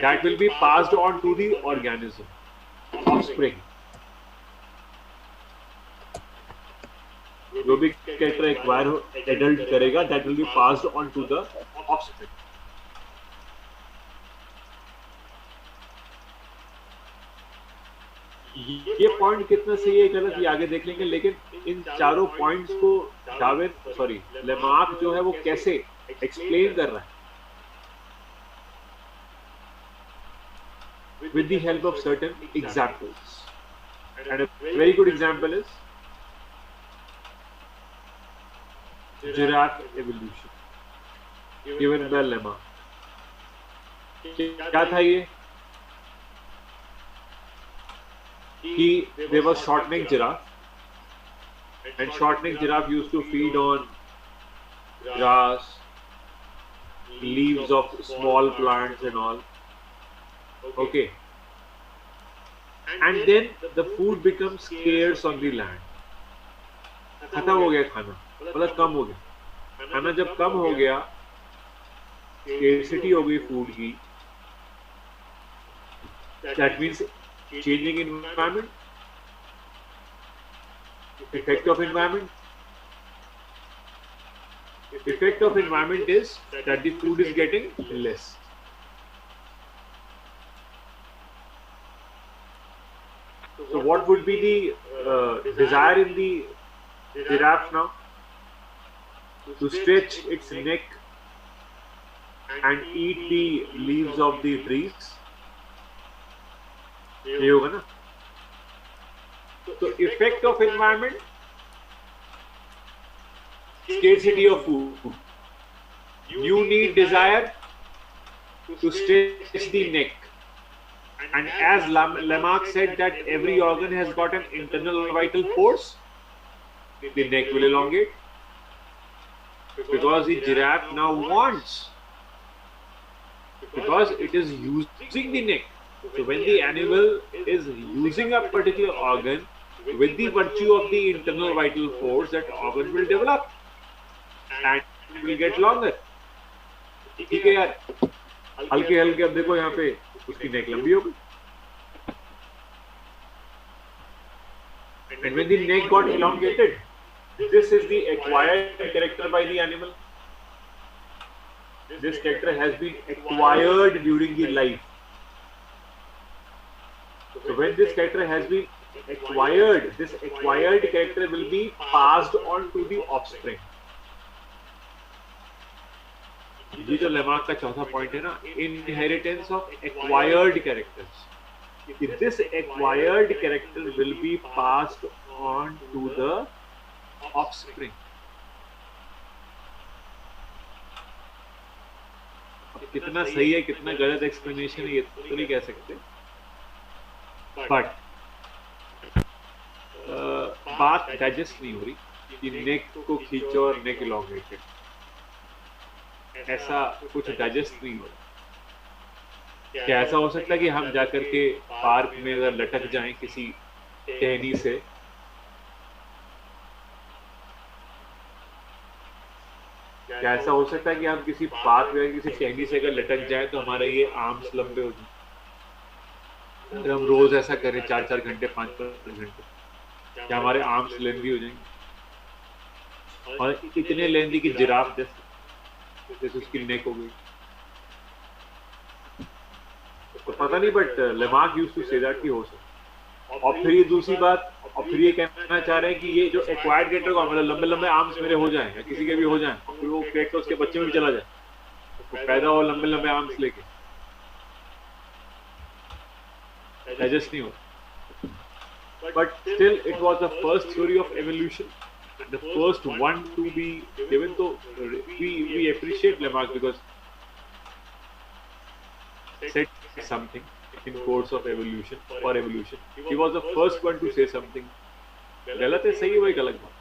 that will be passed on to the organism. Offspring. जो भी character acquire हो, एडल्ट करेगा, that will be passed on to the offspring. ये point कितना सही है गलत ये आगे देख लेंगे, लेकिन इन चारों पॉइंट्स को लेमार्क जो है वो कैसे एक्सप्लेन कर रहा है? with the help of certain examples. And a very good example is giraffe evolution, given by Lamarck. क्या था ये कि there was shortening giraffe, and shortening giraffe used to feed on grass, leaves of small plants and all. Okay, and then the food becomes scarce on the land. खत्म हो गया खाना, मतलब कम हो गया खाना। जब कम हो गया, scarcity हो गई food की, that means changing environment, effect of environment. Effect of environment is that the food is getting less. So what would be the desire in the giraffe now? To stretch its neck and eat the leaves of the trees. ये होगा ना? So effect of environment, scarcity of food. You need desire to stretch the neck. And as Lamarck said that every organ has got an internal vital force, the neck will elongate. Because the giraffe now wants, because it is using the neck. So when the animal is using a particular organ, with the virtue of the internal vital force, that organ will develop and it will get longer. ठीक है यार, हल्के हल्के अब देखो यहाँ पे उसकी नेक लंबी हो गई. And when the neck got elongated, this is the acquired character by the animal. This character has been acquired during the life. So when this character has been acquired, this acquired character will be passed on to the offspring. ये जो Lamarck का चौथा point है ना, inheritance of acquired characters. This acquired character will be passed on to the offspring. अब कितना सही है कितना गलत एक्सप्लेनेशन है ये तो नहीं कह सकते, बट बात डाइजेस्ट नहीं हो रही कि नेक को खींचो और नेक इलॉन्गेटेड, ऐसा कुछ डाइजेस्ट नहीं हो रहा. क्या ऐसा हो सकता है कि हम जाकर के पार्क में अगर लटक जाएं किसी टहनी से, क्या ऐसा हो सकता है कि हम किसी पार्क में किसी टहनी से अगर लटक जाएं तो हमारे ये आर्म्स लंबे हो जाएं? अगर हम रोज ऐसा करें 4-4 घंटे 5-5 घंटे, क्या हमारे आर्म्स लेंदी हो जाएंगे? और इतने लेंदी कि जिराफ जैसे उसकी नेक हो गई. तो पता नहीं, but Lamarck used to say that कि हो सकता. और फिर ये दूसरी बात, और फिर ये कहना चाह रहे हैं कि ये जो एक्वायर्ड कैरेक्टर को मतलब लंबे लंबे आर्म्स मेरे हो जाएं या किसी के भी हो जाएं, फिर वो कैरेक्टर उसके बच्चे में भी चला जाए, तो पैदा हो लंबे लंबे आर्म्स लेके, डाइजेस्ट नहीं हो. But still, it was the first theory of evolution, the first one to be given. So we appreciate Lamarck because said something in course of evolution for evolution. He was the first one to say something. गलत है सही है वही गलत बात.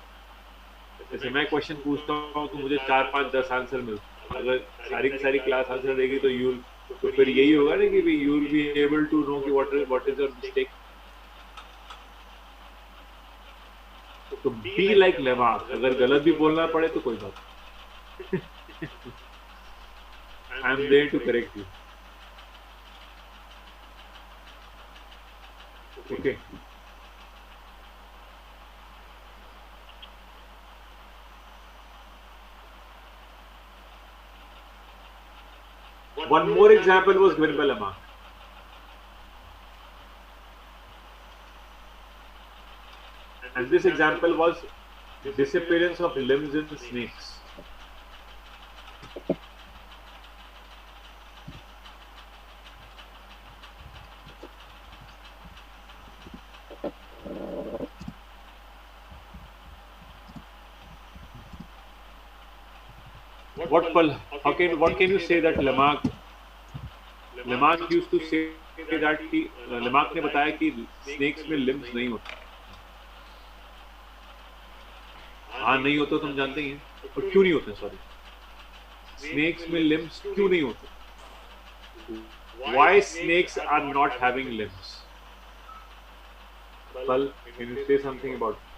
जैसे मैं question पूछता हूँ तो मुझे 4-5-10 आंसर मिलते, अगर सारी की सारी क्लास आंसर देगी तो फिर यही होगा ना कि you will be able to know कि what is your mistake. तो be like Lamarck, अगर गलत भी बोलना पड़े तो कोई बात. I am there to correct you. Okay. One more example was given by Lamarck. And this example was disappearance of limbs in snakes. What can you say that Lamarck Lamarck used to say that कि Lamarck ने बताया कि snacks में limbs नहीं होते। हाँ नहीं होते तो हम जानते ही हैं, और क्यों नहीं होते, सॉरी, स्नेक्स में लिम्स क्यों नहीं होते? Why snakes are not having limbs? Pal, can you say something about it?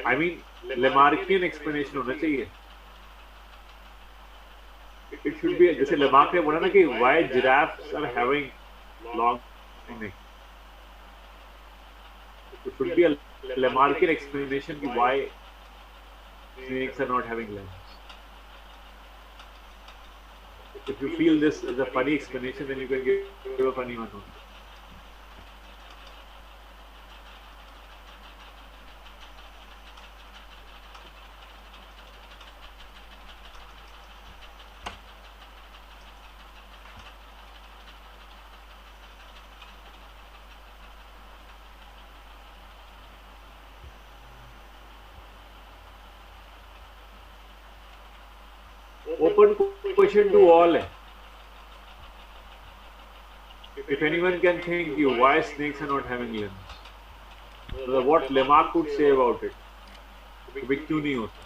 I mean, Lamarckian explanation होना चाहिए। It should be जैसे Lamarck ने बोला ना कि why giraffes are having long neck. It should be a Lamarckian explanation कि why snakes are not having limbs. If you feel this is a funny explanation, then you can give a funny one. Open question to all है। If anyone can think you why snakes are not having limbs, what Lamarck could say about it? वे क्यों नहीं होते?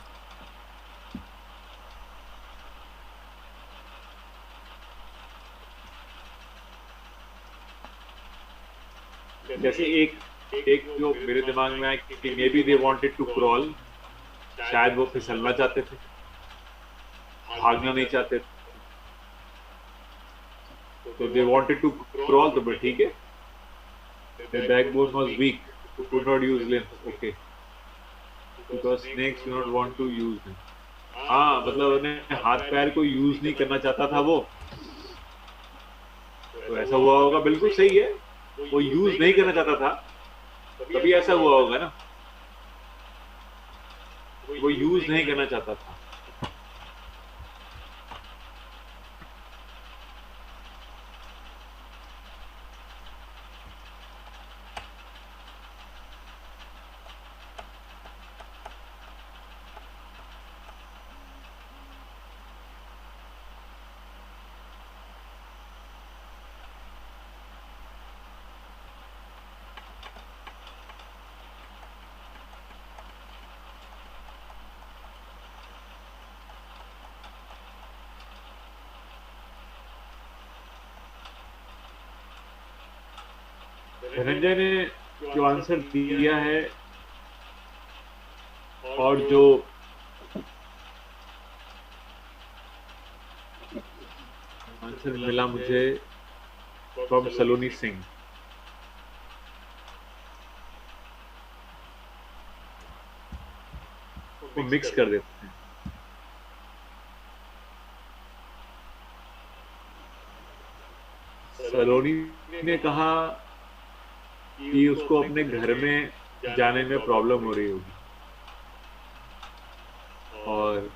जैसे एक जो मेरे दिमाग में आया कि maybe they wanted to crawl, शायद वो फिसलना चाहते थे, भागना नहीं चाहते थे, तो दे वांटेड टू क्रॉल, तो ठीक है, their backbone was weak, could not use limbs, okay, because snakes do not want to use them. हाँ मतलब उन्हें हाथ पैर को यूज नहीं करना चाहता था वो, तो ऐसा हुआ होगा, बिल्कुल सही है, वो यूज नहीं करना चाहता था तभी ऐसा हुआ होगा ना, वो यूज नहीं करना चाहता था। धनंजय ने जो आंसर दिया है और जो आंसर मिला मुझे फ्रॉम सलोनी सिंह, वो मिक्स कर देते हैं। सलोनी ने कहा कि उसको अपने घर में जाने में प्रॉब्लम हो रही होगी, और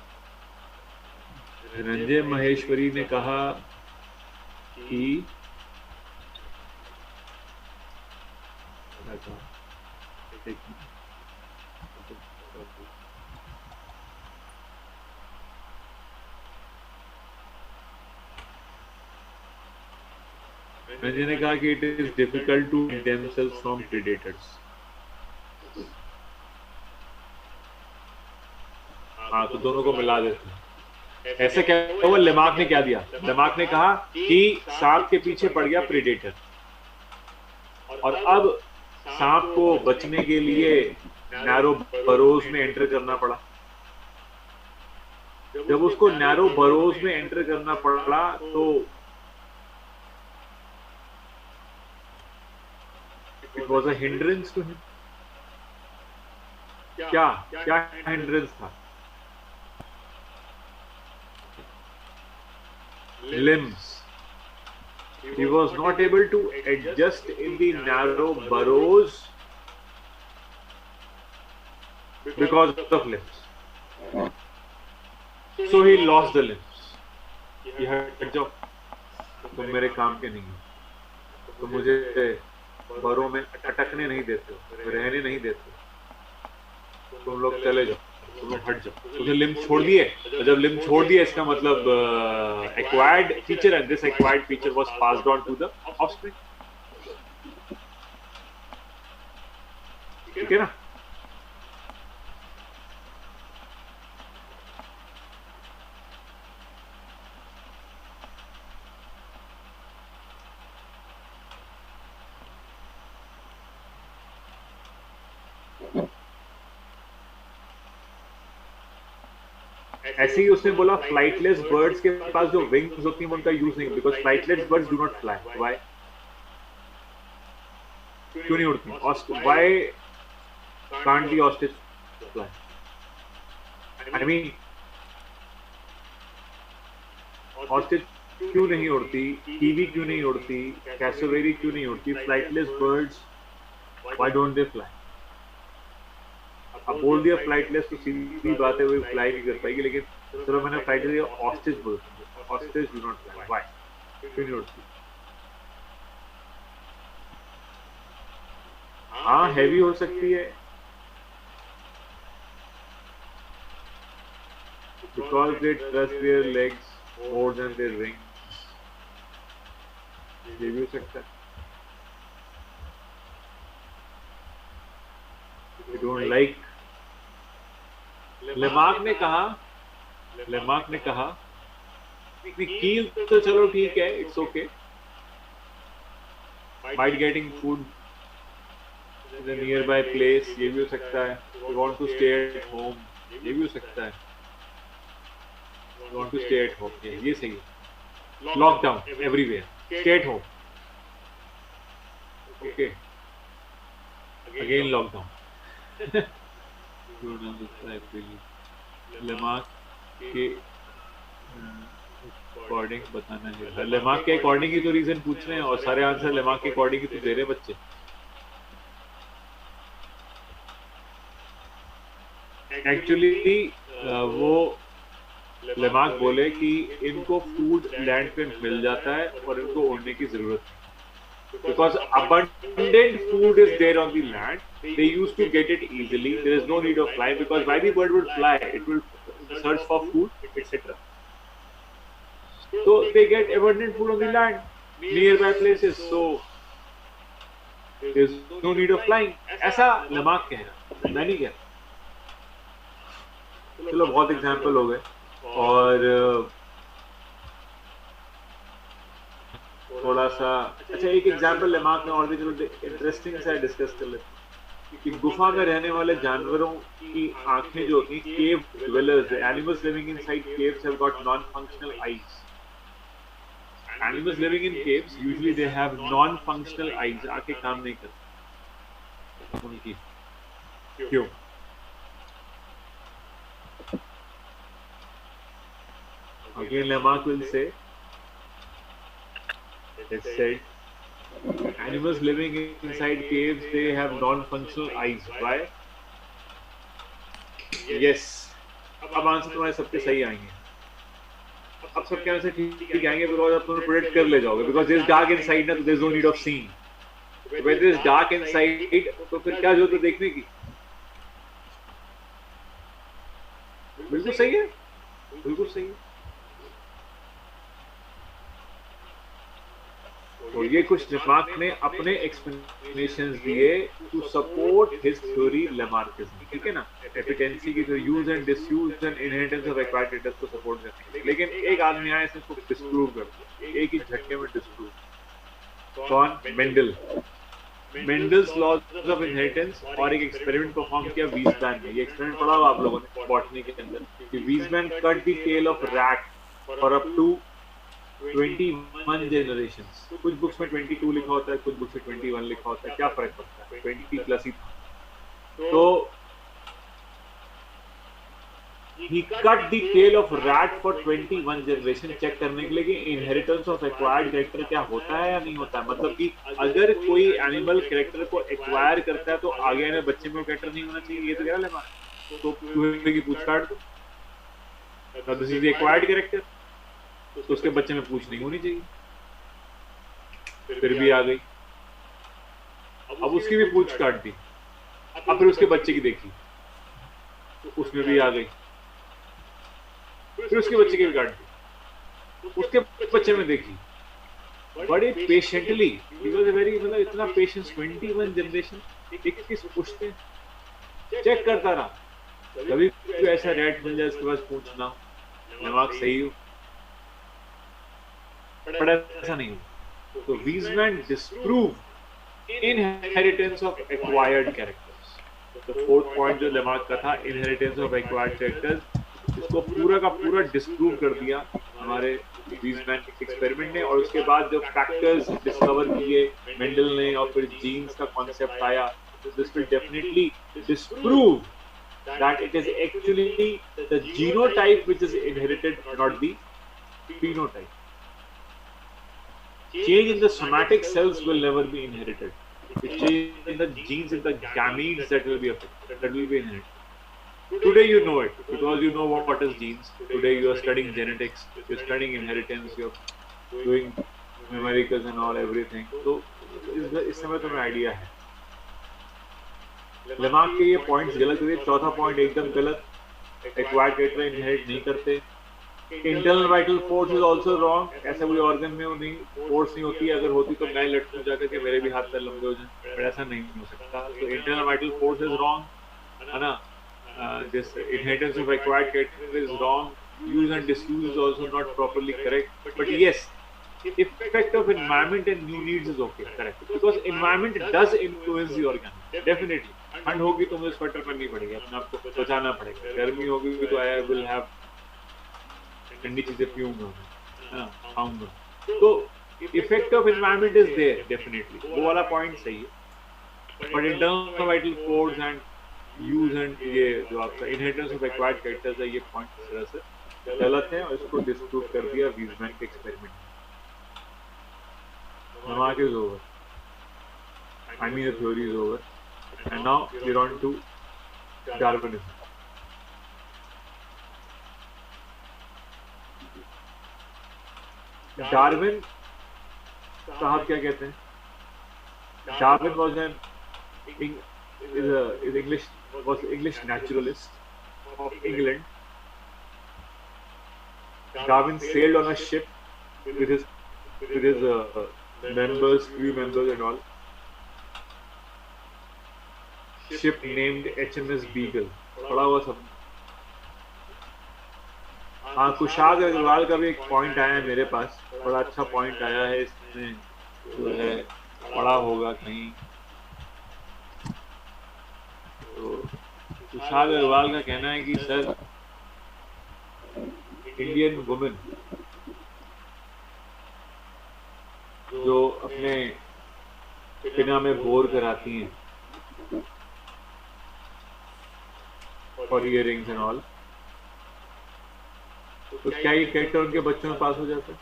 धनंजय महेश्वरी ने कहा कि धनंजय ने कहा कि it is difficult to themselves from predators. हाँ तो दोनों को मिला देते हैं। ऐसे क्या वो लेमार्क ने क्या दिया, लेमार्क ने कहा कि सांप के पीछे पड़ गया प्रेडेटर, और अब सांप को बचने के लिए नैरो बरोज में एंटर करना पड़ा। जब उसको नैरो बरोज में एंटर करना पड़ा तो it was a hindrance to him. क्या क्या हिंड्रेंस था? Limbs. he was not able to adjust in the narrow burrows because of limbs. So he lost the limbs. ये हट जाओ, तुम मेरे काम के नहीं हो, तुम मुझे बरों में अटकने नहीं देते हो, रहने नहीं देते हो, तुम लोग चले जाओ, तुम लोग हट जाओ. उसने लिम्ब छोड़ दिए, और जब लिम्ब छोड़ दिए इसका मतलब acquired feature, and this acquired feature was passed on to the offspring. ठीक है ना? ऐसे ही उसने बोला फ्लाइटलेस बर्ड्स के पास जो विंग्स होती हैं उनका यूज नहीं, because flightless birds do not fly. Why? क्यों नहीं उड़ती? Why can't the ostrich fly? I mean ostrich क्यों नहीं उड़ती, कीवी क्यों नहीं उड़ती, कैसोवेरी क्यों नहीं उड़ती? Flightless birds, why don't they fly? अब बोल दिया फ्लाइटलेस तो सीधी बात है, वो फ्लाई नहीं कर पाएगी, लेकिन चलो मैंने फ्लाइटलेस ऑस्ट्रिच बोल दिया. Ostrich do not fly. Why? क्यों नहीं उड़ती? हाँ, हैवी हो सकती है because they trust their legs more than their wings. ये भी हो सकता है. You don't like. लेमार्क ने कहा कील तो चलो ठीक है, it's okay. Might getting food in a nearby place, ये भी हो सकता है. You want to stay at home, ये भी हो सकता है. You want to stay at home, ये सही है. Lockdown everywhere, stay at home. Okay. Again lockdown. Lamarck के अकॉर्डिंग बताना है. लेमार्क के अकॉर्डिंग ही तो रीजन पूछ रहे हैं, और सारे आंसर लेमार्क के अकॉर्डिंग ही तो दे रहे बच्चे. एक्चुअली वो लेमार्क बोले कि इनको फूड लैंड पे मिल जाता है और इनको उड़ने की जरूरत नहीं. Because abundant food is there on the land, they used to get it easily. There is no need of flying, because why the bird would fly? It will search for food, etc. So they get abundant food on the land, nearby places. So there is no need of flying. ऐसा Lamarck कह रहा, मैं नहीं कह रहा. चलो बहुत example हो गए, और थोड़ा सा अच्छा एक एग्जाम्पल लेमार्क ने और भी चलो इंटरेस्टिंग सा डिस्कस कर लेते कि गुफा में रहने वाले जानवरों की आंखें जो होती हैं, cave dwellers, animals living inside caves have got non functional eyes. Animals living in caves usually they have non functional eyes. आंखें काम नहीं करती उनकी. क्यों? Again Lamarck will say it said animals living inside caves, they have non-functional eyes. Why? Yes. अब answer तुम्हारे सबके सही आएंगे. अब सबके आंसर ठीक आएंगे, बिकॉज अब तुम प्रेडिक्ट कर ले जाओगे. Because there is dark inside ना, तो there is no need of seeing. When there is dark inside, तो फिर क्या जरूरत है देखने की? बिल्कुल सही है, बिल्कुल सही है. और ये कुछ लेमार्क ने अपने एक्सप्लेनेशंस दिए to support his theory Lamarckism. ठीक है ना? एफिशिएंसी की जो use and disuse and inheritance of acquired data को सपोर्ट करते हैं. लेकिन एक आदमी आया इसने इसको डिस्प्रूव कर दिया, एक ही झटके में डिस्प्रूव. कौन? Mendel. Mendel's laws of inheritance, और एक एक्सपेरिमेंट परफॉर्म किया वीजमैन ने. ये एक्सपेरिमेंट पढ़ा होगा आप लोगों ने बॉटनी के अंदर कि Weismann cut the tail of rat for up to 21 generations. कुछ बुक्स में 22 लिखा होता है, कुछ बुक्स में 21 लिखा होता है. क्या फर्क पड़ता है? 20 प्लस ही था. तो he cut the tail of rat for 21 generation check करने के लिए कि इनहेरिटेंस ऑफ एक्वायर्ड कैरेक्टर क्या होता है या नहीं होता है। मतलब कि अगर कोई एनिमल कैरेक्टर को एक्वायर करता है तो आगे आने बच्चे में कैरेक्टर नहीं होना चाहिए, ये तो कह रहा है। तो चूहे की पूछ काट दो, दिस इज एक्वायर्ड कैरेक्टर, तो उसके बच्चे में पूछ नहीं होनी चाहिए। फिर भी आ गई, अब उसकी भी पूछ काट दी, अब फिर उसके बच्चे की देखी, उसमें भी आ गई, फिर उसके बच्चे की भी काट दी, उसके बच्चे में देखी, बड़े पेशेंटली, वेरी मतलब इतना पेशेंस, 21 जनरेशन 21 पूछते चेक करता रहा, कभी कोई ऐसा रेट मिल जाए उसके पास पूछना दिमाग सही हो, पर ऐसा नहीं हो। तो Weissman disprove inheritance of acquired characters. तो फोर्थ पॉइंट जो दिमाग का था, इनहेरिटेंस ऑफ एक्वायर्ड कैरेक्टर्स, इसको पूरा का पूरा डिस्प्रूव कर दिया हमारे वीजमैन एक्सपेरिमेंट ने। और उसके बाद जो फैक्टर्स डिस्कवर किए मेंडल ने और फिर जीन्स का कॉन्सेप्ट आया, this will definitely disprove that it is actually the genotype which is inherited, not the phenotype. Change in the somatic cells will never be inherited. The change in the genes in the gametes that will be affected, that will be inherited. Today you know it because you know what is genes. Today you are studying genetics, you are studying inheritance, you are doing numericals and all everything. So इस समय तुम्हें idea है। Lamarck के ये points गलत हुए। चौथा point एकदम गलत, एक्वायर्ड कैरेक्टर इनहेरिट नहीं करते। Internal vital force is also wrong, ऐसा कोई ऑर्गन में वो नहीं फोर्स नहीं होती, अगर होती तो मैं लटकूं जाकर के मेरे भी हाथ पैर लंबे हो जाएं, पर ऐसा नहीं हो सकता। तो internal vital force is wrong, है ना। This inheritance of acquired character is wrong, use and disuse is also not properly correct, but yes effect of environment and new needs is okay, correct, because environment does influence the organ, definitely। ठंड होगी तो मुझे sweater पहननी पड़ेगी, अपने आप को बचाना पड़ेगा। गर्मी होगी तो आई विल हैव ठंडी चीजें पीऊंगा, है ना, खाऊंगा। तो effect of environment is there definitely, वो वाला पॉइंट सही है। But in terms of vital force and use and ये जो आपका इनहेरिटेंस ऑफ एक्वायर्ड कैरेक्टर्स है, ये पॉइंट इस तरह से गलत है और इसको डिस्प्रूव कर दिया वीजमैन के experiment. Lamarck is over. I mean the theory is over. And now we're on to Darwinism. Darwin साहब क्या कहते हैं? Darwin was English naturalist of England. Darwin sailed on a ship with his members, crew members and all. Ship named HMS Beagle. पढ़ा हुआ सब। हाँ, कुशाग अग्रवाल का भी एक पॉइंट आया है मेरे पास, बड़ा अच्छा पॉइंट आया है, इसमें जो है पढ़ा होगा कहीं। तो कुशाग अग्रवाल का कहना है कि सर इंडियन वुमेन जो अपने पिना में बोर कराती हैं फॉर इयरिंग्स एंड ऑल, तो क्या ये कैरेक्टर उनके बच्चों में पास हो जाता है?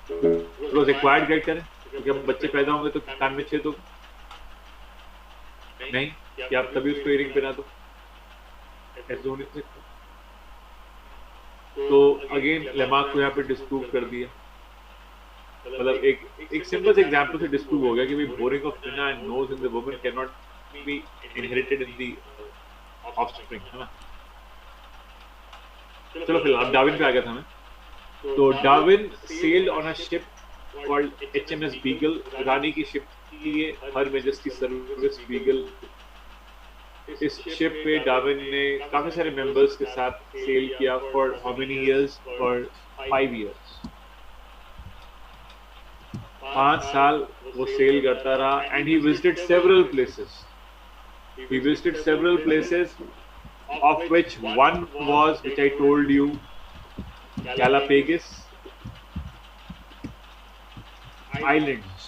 बिकॉज एक्वायर्ड कैरेक्टर है, क्योंकि अब बच्चे पैदा होंगे तो कान में छेद होगा नहीं कि आप तभी उसको इयरिंग पहना दो, ऐसे हो नहीं सकता। तो अगेन लेमार्क को यहाँ पे डिस्प्रूव कर दिया। मतलब एक सिंपल से एग्जांपल से डिस्प्रूव हो गया कि भाई boring of pinna and nose in the woman can not be inherited in the offspring, है ना। चलो फिलहाल डार्विन पे आ गया था मैं। तो Darwin sailed on a ship called HMS Beagle, रानी की शिप थी ये, हर मेजेस्टी सर्विस बीगल। इस शिप पे डार्विन ने काफी सारे मेंबर्स के साथ सेल किया for how many years? For 5 years. 5 साल वो सेल करता रहा and he visited several places. He visited several places, of which one was, which I told you, Galapagos Islands।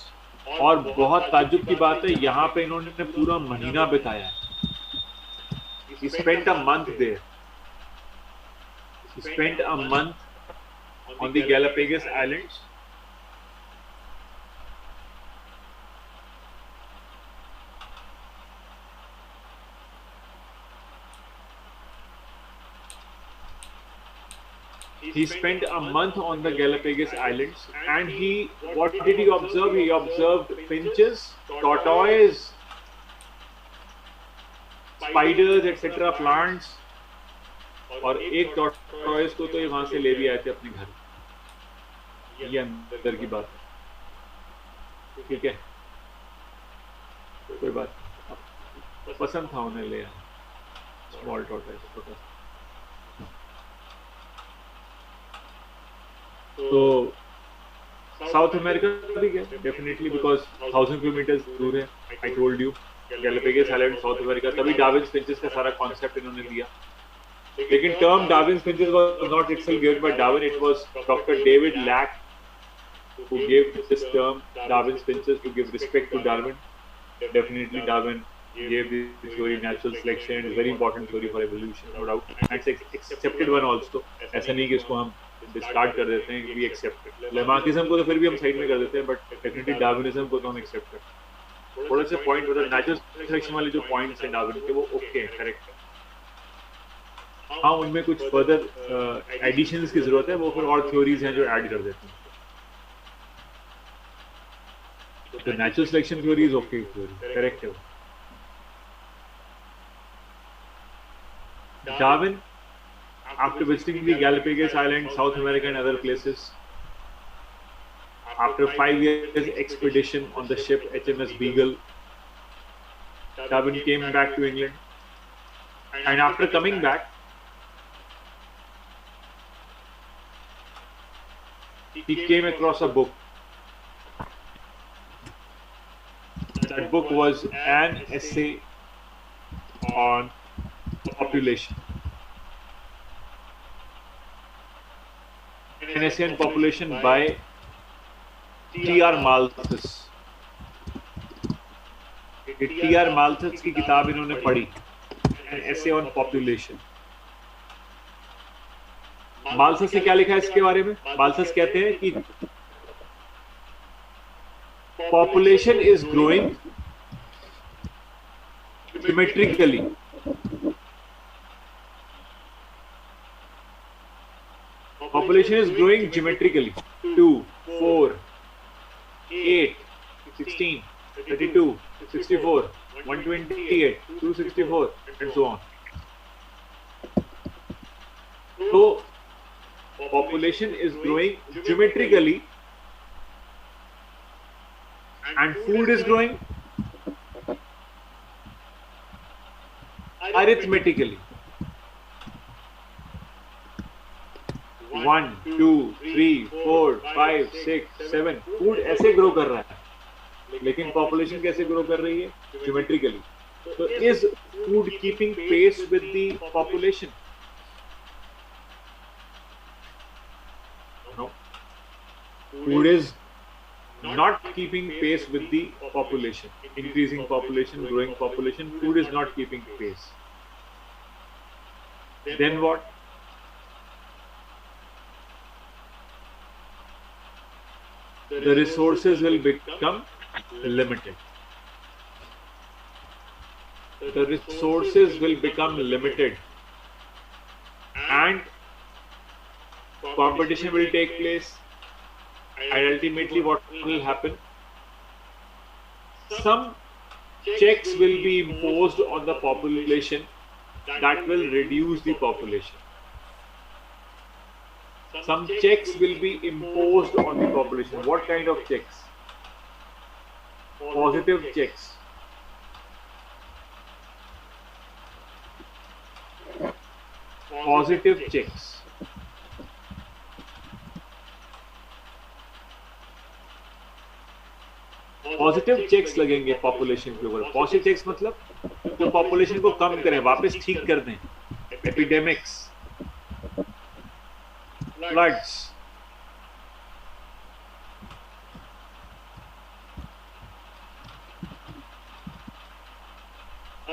और बहुत ताज्जुब की बात है, यहाँ पे इन्होंने पूरा महीना बिताया है। He spent a month there He spent a month on the Galapagos Islands. He spent a month on the Galapagos Islands, and what did he observe? He observed finches, tortoise, spiders, etc., plants. और एक tortoise को तो ये वहां से ले भी आए थे अपने घर. ये अंदर की बात है, ठीक है, कोई बात नहीं. पसंद था उन्हें, ले आए स्मॉल टॉर्टॉइस, छोटा. तो साउथ अमेरिका भी गए डेफिनेटली, बिकॉज 1000 किलोमीटर दूर है. I told you, Galapagos island south America. तभी डार्विन्स फिंचेस का सारा कॉन्सेप्ट इन्होंने दिया. लेकिन term Darwin's finches was not itself given by Darwin. It was Dr. David Lack who gave this term Darwin's finches to give respect to Darwin. Definitely Darwin gave the theory natural selection. It's a very important theory for evolution, no doubt. And it's accepted one also. ऐसा नहीं कि इसको हम discard कर देते हैं, we accept it. Lamarckism को तो फिर भी हम साइड में कर देते हैं, बट डेफिनेटली डार्विनिज्म को तो हम एक्सेप्ट करते हैं. थोड़े से पॉइंट मतलब नेचुरल सिलेक्शन वाले जो पॉइंट्स हैं डार्विन के, वो ओके है, करेक्ट है. हाँ, उनमें कुछ फर्दर एडिशंस की जरूरत है, वो फिर और थ्योरीज हैं जो ऐड कर देते हैं. तो natural selection theory is okay theory, correct है. Darwin, after visiting the Galapagos Islands, South America and other places, after 5 years expedition on the ship HMS Beagle, Darwin came back to England, and after coming back, he came across a book. That book was an essay on population. An essay on population by T.R. Malthus. T.R. Malthus की किताब इन्होंने पढ़ी, An essay on population. Malthus ने क्या लिखा है इसके बारे में? माल्थस कहते हैं कि population is growing geometrically. Population is growing geometrically. 2, 4, 8, 16, 32, 64, 128, 264, and so on. So, population is growing geometrically, and food is growing arithmetically. 1, 2, 3, 4, 5, 6, 7. Food ऐसे ग्रो कर रहा है, लेकिन पॉपुलेशन कैसे ग्रो कर रही है? ज्योमेट्रिकली. तो is food keeping pace with the population? No, food is not keeping pace with the population. Increasing population, growing population, food is not keeping pace. Then what? The resources will become limited. The resources will become limited, and competition will take place. And ultimately what will happen? Some checks will be imposed on the population that will reduce the population. Some checks will be imposed on the population. What kind of checks? Positive checks. Positive checks. Positive checks लगेंगे population के ऊपर. Positive checks मतलब जो population को कम करें, वापस ठीक कर दें. Epidemics, floods,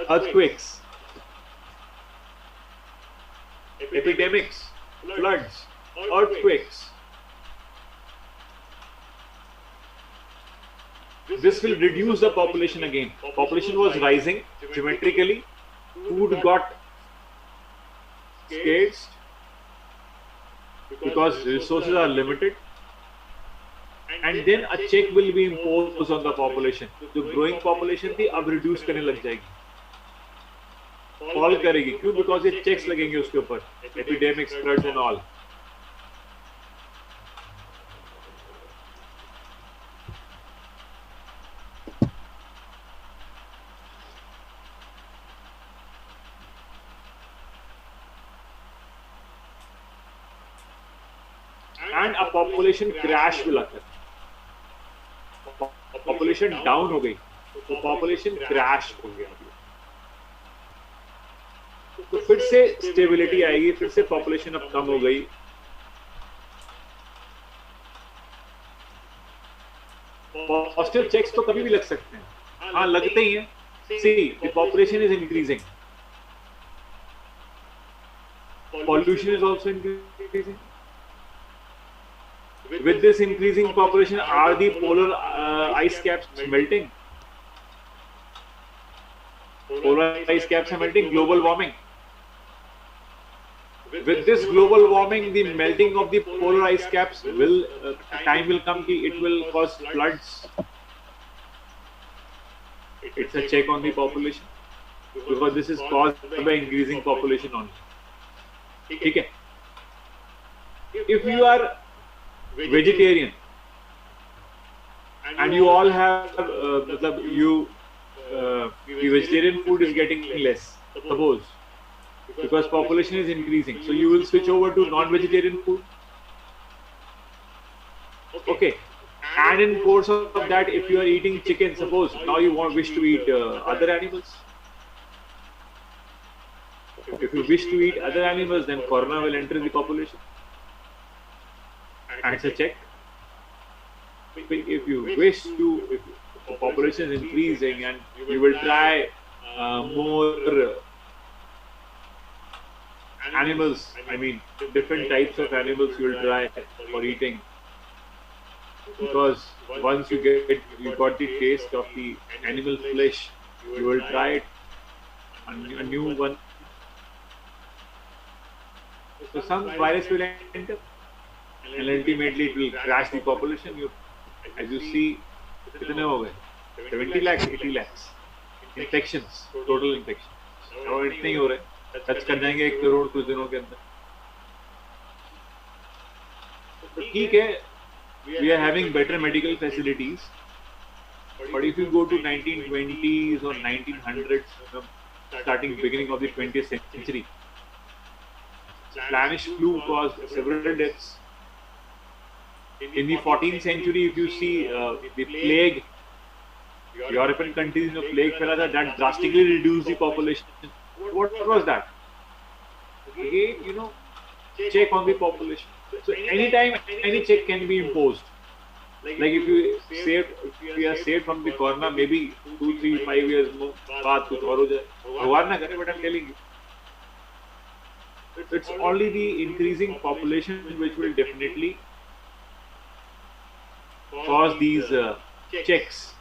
earthquakes, epidemics, floods, earthquakes. This will reduce the population again. Population was rising geometrically, food got scarce because resources are limited, and then a check will be imposed on the population. जो growing population थी अब reduce करने लग जाएगी, fall करेगी. क्यों? Because ये checks लगेंगे उसके ऊपर, epidemics, floods and all. And a population crash will occur. Population down हो गई तो population crash हो गया. तो फिर से स्टेबिलिटी आएगी, फिर से population अब कम हो गई. Positive checks तो कभी भी लग सकते हैं. हाँ, लगते ही हैं. See, the population is increasing. Pollution is also increasing. With this increasing population, are the polar ice caps melting? Polar ice caps are melting. Global warming. With this global warming, the melting of the polar ice caps will time will come कि it will cause floods. It's a check on the population because this is caused by increasing population only. ठीक है? If you are vegetarian and you all have the vegetarian food is getting less, suppose, because population is increasing, so you will switch over to non-vegetarian food. Okay, and in course of that, if you are eating chicken, suppose now you wish to eat other animals. If you wish to eat other animals, then corona will enter the population. And it's a check. If you wish to, if the population is increasing and you will try more animals, I mean different types of animals you will try for eating, because once you got the taste of the animal flesh, you will try it, a new one. So some virus will enter. And ultimately it will crash the population. As you see, कितने हो गए? 70 lakhs, 80 lakhs infections, total infections. और इतने ही हो रहे, touch कर जाएंगे 1 करोड़ कुछ दिनों के अंदर. तो ठीक है, we are having better medical facilities, but if you go to 1920s or 1900s, starting beginning of the 20th century, Spanish flu caused several deaths. In the 14th century, if you see the plague, European countries में plague फैला था, that drastically reduced the population. What was that? Again, check on the population. So anytime any check can be imposed. Like if you are saved from the corona, maybe 2, 3, 5 years बाद कुछ और हो जाए. भगवान ना करे, but I'm telling you, it's only the increasing population which will definitely cause these checks.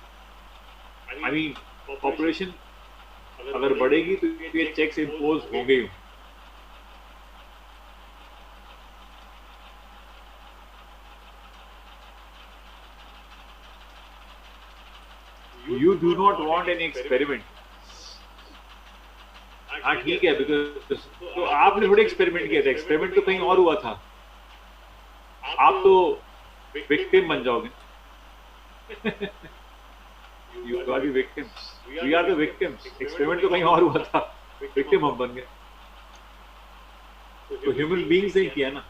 I mean, population अगर बढ़ेगी तो ये checks impose होंगे. You do not want an experiment. हाँ ठीक है, because तो आपने थोड़े एक्सपेरिमेंट किया था, एक्सपेरिमेंट तो कहीं और हुआ था. आप तो विक्टिम बन जाओगे. You are the victims. We are the victims. Experiment तो कहीं और हुआ था, विक्टिम हम बन गए. तो ह्यूमन बीइंग्स ने किया ना.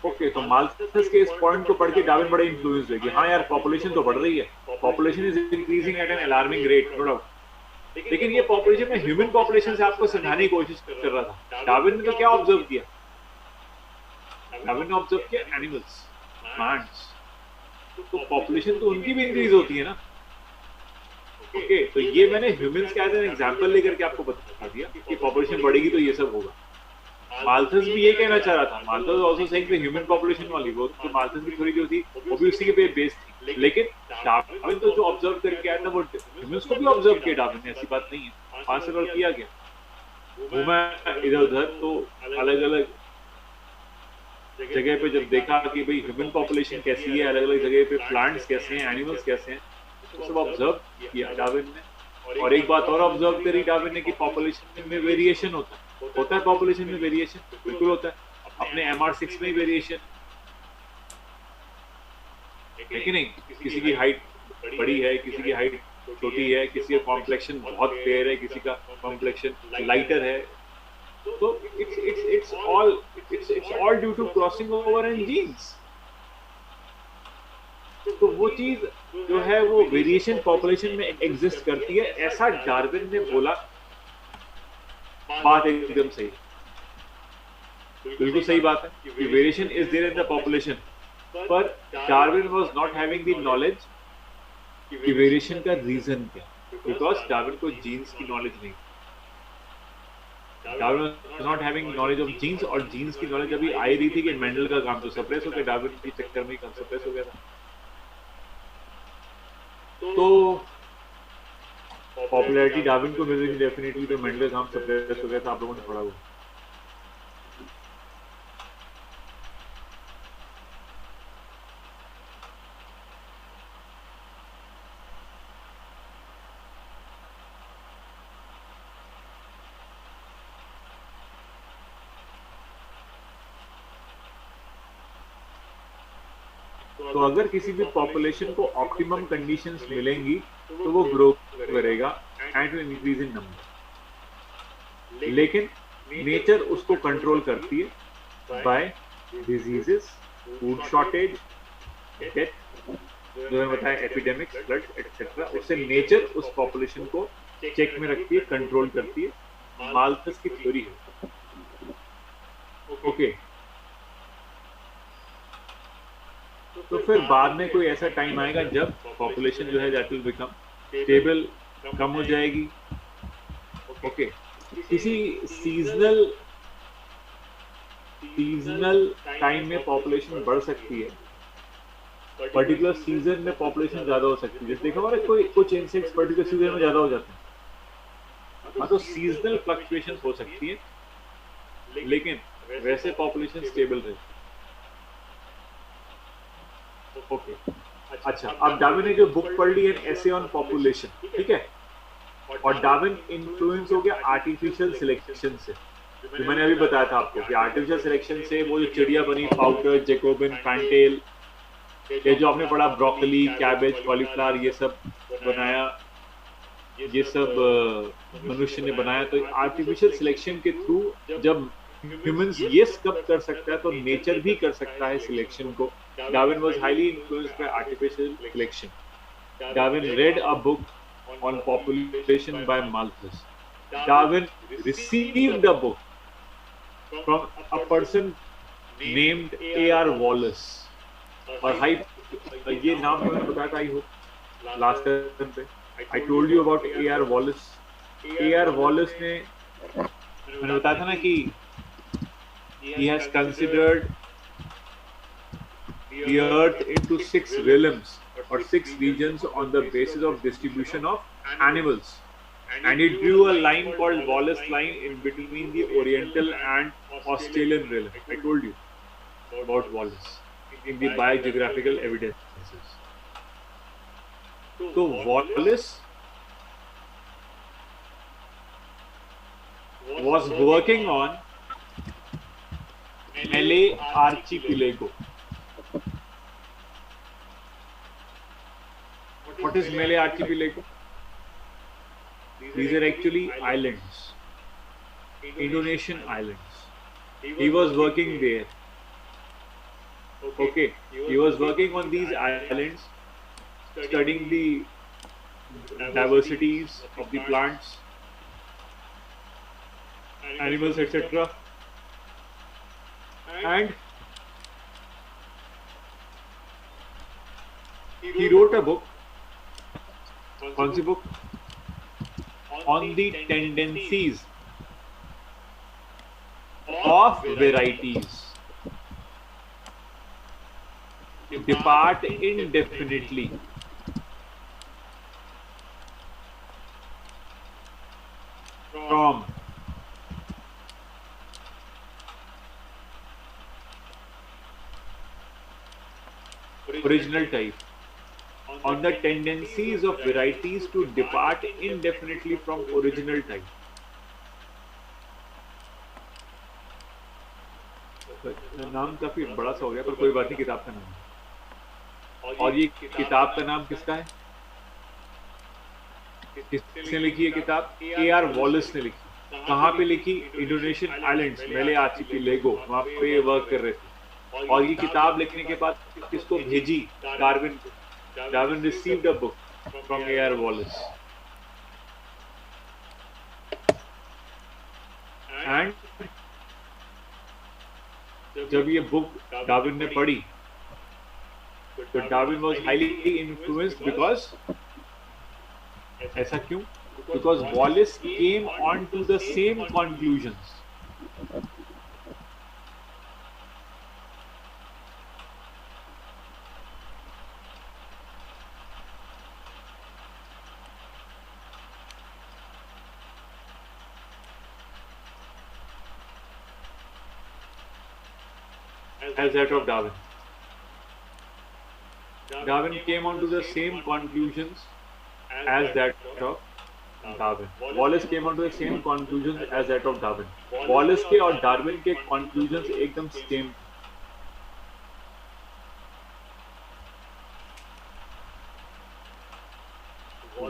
ओके, तो माल्थस के इस पॉइंट को पढ़ के डार्विन बड़े इन्फ्लुएंस हुए कि हाँ यार, पॉपुलेशन तो बढ़ रही है, population is increasing at an alarming rate, no doubt. लेकिन ये पॉपुलेशन में ह्यूमन पॉपुलेशन से आपको समझाने की कोशिश कर रहा था. डार्विन ने तो क्या ऑब्जर्व किया? डार्विन ने ऑब्जर्व किया एनिमल्स, प्लांट्स. तो पॉपुलेशन तो उनकी भी इंक्रीज होती है ना। ओके, तो ये मैंने ह्यूमंस का एज एन एग्जांपल लेकर के आपको बता दिया कि पॉपुलेशन बढ़ेगी तो ये सब होगा। माल्थस भी ये कहना चाह रहा था, Malthus also saying the human population वाली, वो तो माल्थस की थ्योरी जो थी वो भी उसी के पे बेस्ड थी। लेकिन डार्विन तो जो ऑब्जर्व करके आया था वो ह्यूमंस को भी ऑब्जर्व किया डार्विन ने, ऐसी बात नहीं है। 5 साल किया गया, घूमा इधर उधर, तो अलग अलग जगह पे जब देखा कि भाई ह्यूमन पॉपुलेशन कैसी है, अलग अलग जगह पे प्लांट्स कैसे हैं, एनिमल्स कैसे हैं, तो सब ऑब्जर्व किया डार्विन ने। और एक बात और ऑब्जर्व करी डार्विन ने कि पॉपुलेशन में वेरिएशन होता है पॉपुलेशन में वेरिएशन बिल्कुल होता है। अपने MR6 में ही वेरिएशन है कि नहीं, किसी की हाइट बड़ी है, किसी की हाइट छोटी है, किसी का कॉम्प्लेक्शन बहुत फेयर है, किसी का कॉम्प्लेक्शन लाइटर है। तो it's all due to crossing over in genes। तो वो चीज जो है वो वेरिएशन पॉपुलेशन में एग्जिस्ट करती है, ऐसा डार्विन ने बोला। बात एकदम सही, बिल्कुल सही बात है कि variation is there in the population, पर Darwin was not having the knowledge कि वेरिएशन का रीजन क्या, बिकॉज डार्विन को जीन्स की नॉलेज नहीं। Darwin was not having knowledge of genes, और जीन्स की नॉलेज अभी आई रही थी कि मेंडल का काम तो सप्रेस हो गया, डार्विन के चक्कर में ही सप्रेस हो गया था। तो पॉपुलैरिटी डार्विन को मिल रही थी डेफिनेटली, तो मेंडल का काम सप्रेस हो गया था। आप लोगों ने पढ़ा हुआ। तो अगर किसी भी पॉपुलेशन को ऑप्टिमम कंडीशंस मिलेंगी तो वो ग्रो करेगा and to increase in number. लेकिन नेचर उसको कंट्रोल करती है by diseases, food shortage, death, जो मैंने बताया, एपिडेमिक्स, फ्लड्स एटसेट्रा। उससे नेचर उस पॉपुलेशन को चेक में रखती है, कंट्रोल करती है। माल्थस की थ्योरी है। ओके, तो फिर बाद में कोई ऐसा टाइम आएगा जब पॉपुलेशन जो है दैट विल बिकम स्टेबल, कम हो जाएगी। ओके, किसी सीजनल टाइम में पॉपुलेशन बढ़ सकती है, पर्टिकुलर सीजन में पॉपुलेशन ज्यादा हो सकती है। जैसे देखो हमारे कुछ इंसेक्ट्स पर्टिकुलर सीजन में ज्यादा हो जाते हैं। हाँ, तो सीजनल फ्लक्चुएशन हो सकती है, लेकिन वैसे पॉपुलेशन स्टेबल रहेगी। ओके, अच्छा, अब डार्विन ने जो बुक पढ़ ली, एन एसे ऑन पॉपुलेशन, ठीक है, और डार्विन इन्फ्लुएंस हो गया आर्टिफिशियल सिलेक्शन से। जो मैंने अभी बताया था आपको कि आर्टिफिशियल सिलेक्शन से वो जो चिड़िया बनी, फाउटर, जैकोबिन, फैंटेल, ये जो आपने पढ़ा, ब्रोकली, कैबेज, कॉलीफ्लावर, ये सब बनाया, ये सब मनुष्य ने बनाया। तो आर्टिफिशियल सिलेक्शन के थ्रू जब ह्यूमंस ये कब कर सकता है, तो नेचर भी कर सकता है सिलेक्शन को। Darwin was highly influenced by artificial selection. Darwin read a book on population by Malthus. Darwin received a book from a person named A.R. Wallace. और ये नाम मैंने बताया था, आई होप लास्ट टाइम पे I told you about A.R. Wallace. A.R. Wallace ने, मैंने बताया था ना कि he has considered the earth into 6 realms or 6 regions on the basis of distribution of animals, and he drew a line called Wallace line in between the Oriental and Australian realm. I told you about Wallace in the biogeographical evidences. So Wallace was working on Malay archipelago. What is Malay archipelago? These are actually islands, Indonesian islands. He was working there. Okay, he was working on these islands, studying the diversities of the plants, animals, etc. And He wrote a book. कौन सी book? On the tendencies of varieties depart indefinitely from original type. On the tendencies of varieties to depart indefinitely from original type. नाम काफी बड़ा सा हो गया, पर कोई बात नहीं, किताब का नाम। और ये किताब का नाम किसका है? किसने लिखी है किताब? A.R. वॉलिस ने लिखी। कहाँ पे लिखी? इंडोनेशियन आइलैंड्स, मेले आर्चिपेलागो, वहाँ पे ये वर्क कर रहे थे। और ये किताब लिखने के बाद किसको भेजी? डार्विन को। Darwin received a book from A.R. Wallace, and जब ये बुक डार्विन ने पढ़ी तो Darwin was highly influenced because, ऐसा क्यों? Because Wallace came on to the same conclusions. As that of Darwin. Darwin came on to the same conclusions as that of Darwin. Wallace came on to the same conclusions as that of Darwin. Wallace के और Darwin के conclusions एकदम same.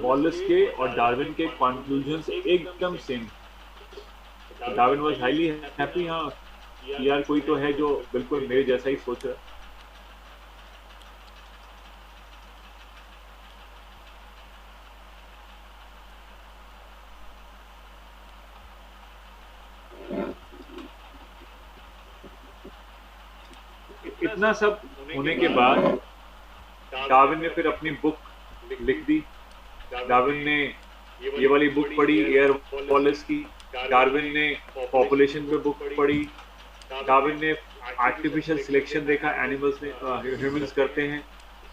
Wallace के और Darwin के conclusions एकदम same. Darwin was highly happy, हाँ यार कोई तो है जो बिल्कुल मेरे जैसा ही सोच रहा है। इतना सब होने के बाद डार्विन ने फिर अपनी बुक लिख दी। डार्विन ने ये वाली बुक पढ़ी A.R. वॉलेस की। डार्विन ने पॉपुलेशन पे बुक पढ़ी। डार्विन ने आर्टिफिशियल सिलेक्शन देखा, एनिमल्स ने ह्यूमंस करते हैं,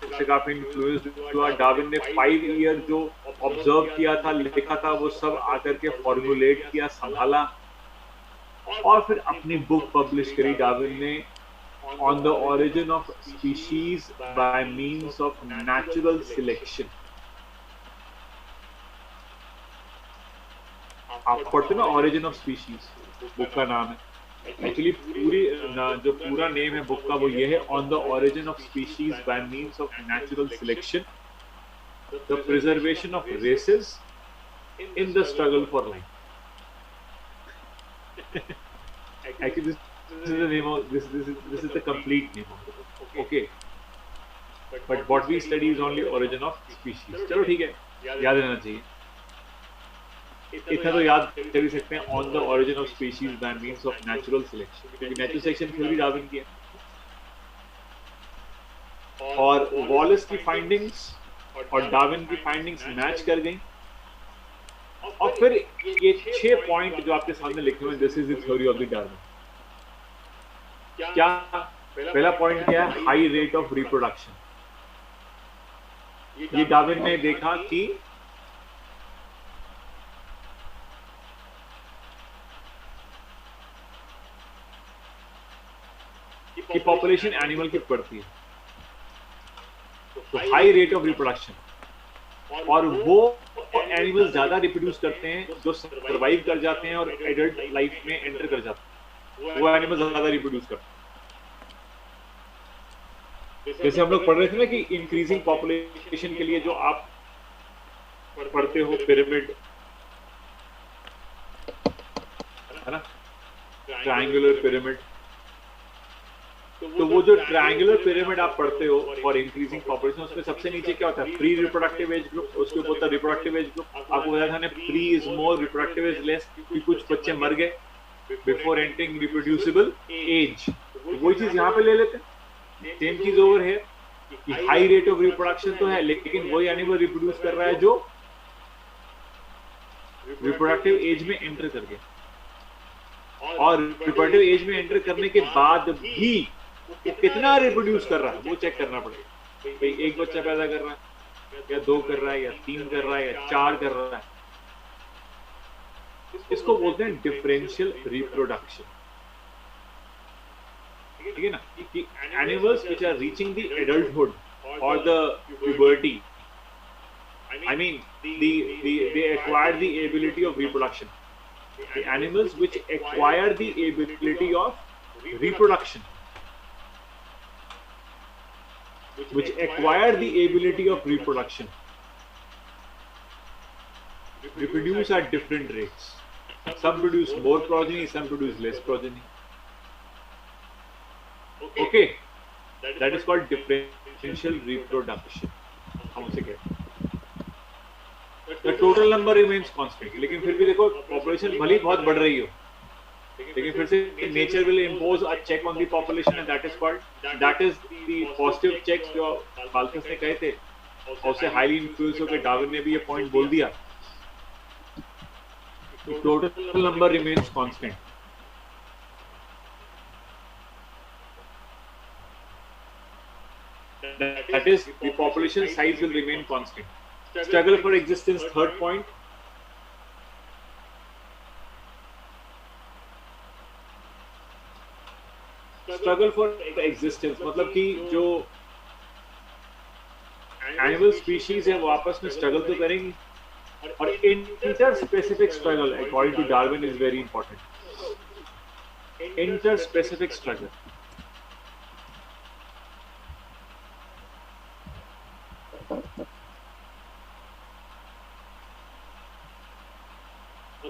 उससे काफी इन्फ्लुएंस हुआ। डार्विन ने 5 ईयर जो ऑब्जर्व किया था, लिखा था, वो सब आकर के फॉर्मुलेट किया, संभाला और फिर अपनी बुक पब्लिश करी डार्विन ने on the origin of species by means of natural selection. आप पढ़ते ना ओरिजिन ऑफ स्पीशीज, बुक का नाम है। एक्चुअली जो पूरा नेम है बुक का वो ये है, on the origin of species by means of natural selection, the preservation of races in the struggle for life. Actually this is the name of this is the complete name of the book, okay, but what we study is only origin of species. चलो ठीक है, याद रहना चाहिए। इतना तो याद कर ही सकते हैं, on the origin of species by means of natural selection, क्योंकि नेचुरल सिलेक्शन थ्योरी डार्विन की है। और वॉलेस की फाइंडिंग्स और डार्विन की फाइंडिंग्स मैच कर गई। और फिर ये 6 पॉइंट जो आपके सामने लिखे हुए, this is the theory of the Darwin. क्या पहला पॉइंट क्या है? High rate of reproduction. ये डार्विन ने देखा कि पॉपुलेशन एनिमल की बढ़ती है, तो हाई रेट ऑफ रिप्रोडक्शन, और वो एनिमल्स ज्यादा रिप्रोड्यूस करते हैं जो सर्वाइव कर जाते हैं और एडल्ट लाइफ में एंटर कर जाते हैं, वो एनिमल्स ज्यादा रिप्रोड्यूस करते हैं। जैसे हम लोग पढ़ रहे थे ना कि इंक्रीजिंग पॉपुलेशन के लिए जो आप पढ़ते हो पिरामिड, है ना, ट्रायंगुलर पिरामिड, तो वो जो ट्रायंगुलर पिरामिड आप पढ़ते हो फॉर इंक्रीजिंग पॉपुलेशन, उसमें सबसे नीचे क्या होता है? प्री रिप्रोडक्टिव एज ग्रुप, उसके ऊपर होता है रिप्रोडक्टिव एज ग्रुप। आपको बताया था ना, pre is more, reproductive age less, क्योंकि कुछ बच्चे मर गए बिफोर एंटरिंग रिप्रोड्यूसिबल एज। वही चीज यहाँ पे ले लेते हैं, सेम चीज ओवर है। कि हाई रेट ऑफ रिप्रोडक्शन तो है, लेकिन वही एनिमल रिप्रोड्यूस कर रहा है जो रिप्रोडक्टिव एज में एंटर कर गया, और रिप्रोडक्टिव एज में एंटर करने के बाद भी वो कितना रिप्रोड्यूस कर रहा है वो चेक करना पड़ेगा। भाई एक बच्चा पैदा कर रहा है या 2 कर रहा है या 3 कर रहा है या 4 कर रहा है, इसको बोलते हैं डिफरेंशियल रिप्रोडक्शन। ठीक है ना, कि animals which are reaching the adulthood और the puberty, I mean, they acquire the ability of reproduction. The animals which acquire the ability of reproduction, which acquire the ability of reproduction, reproduce at different rates. Some produce more progeny, some produce less progeny. Okay, that is called differential reproduction. हम उसे कहते हैं। The total number remains constant, लेकिन फिर भी देखो population भले ही बहुत बढ़ रही हो, लेकिन फिर से nature will impose a check on the population, and that is the positive checks जो माल्थस ने कहे थे, और उससे हाईली इन्फ्लुएंस होकर डार्विन ने भी ये पॉइंट बोल दिया। Total number remains constant. That is, the population size will remain constant. Struggle for existence, third point. Struggle for existence मतलब कि जो एनिमल स्पीशीज है वो आपस में स्ट्रगल तो करेंगी, और inter specific struggle according to Darwin is very important. Inter specific struggle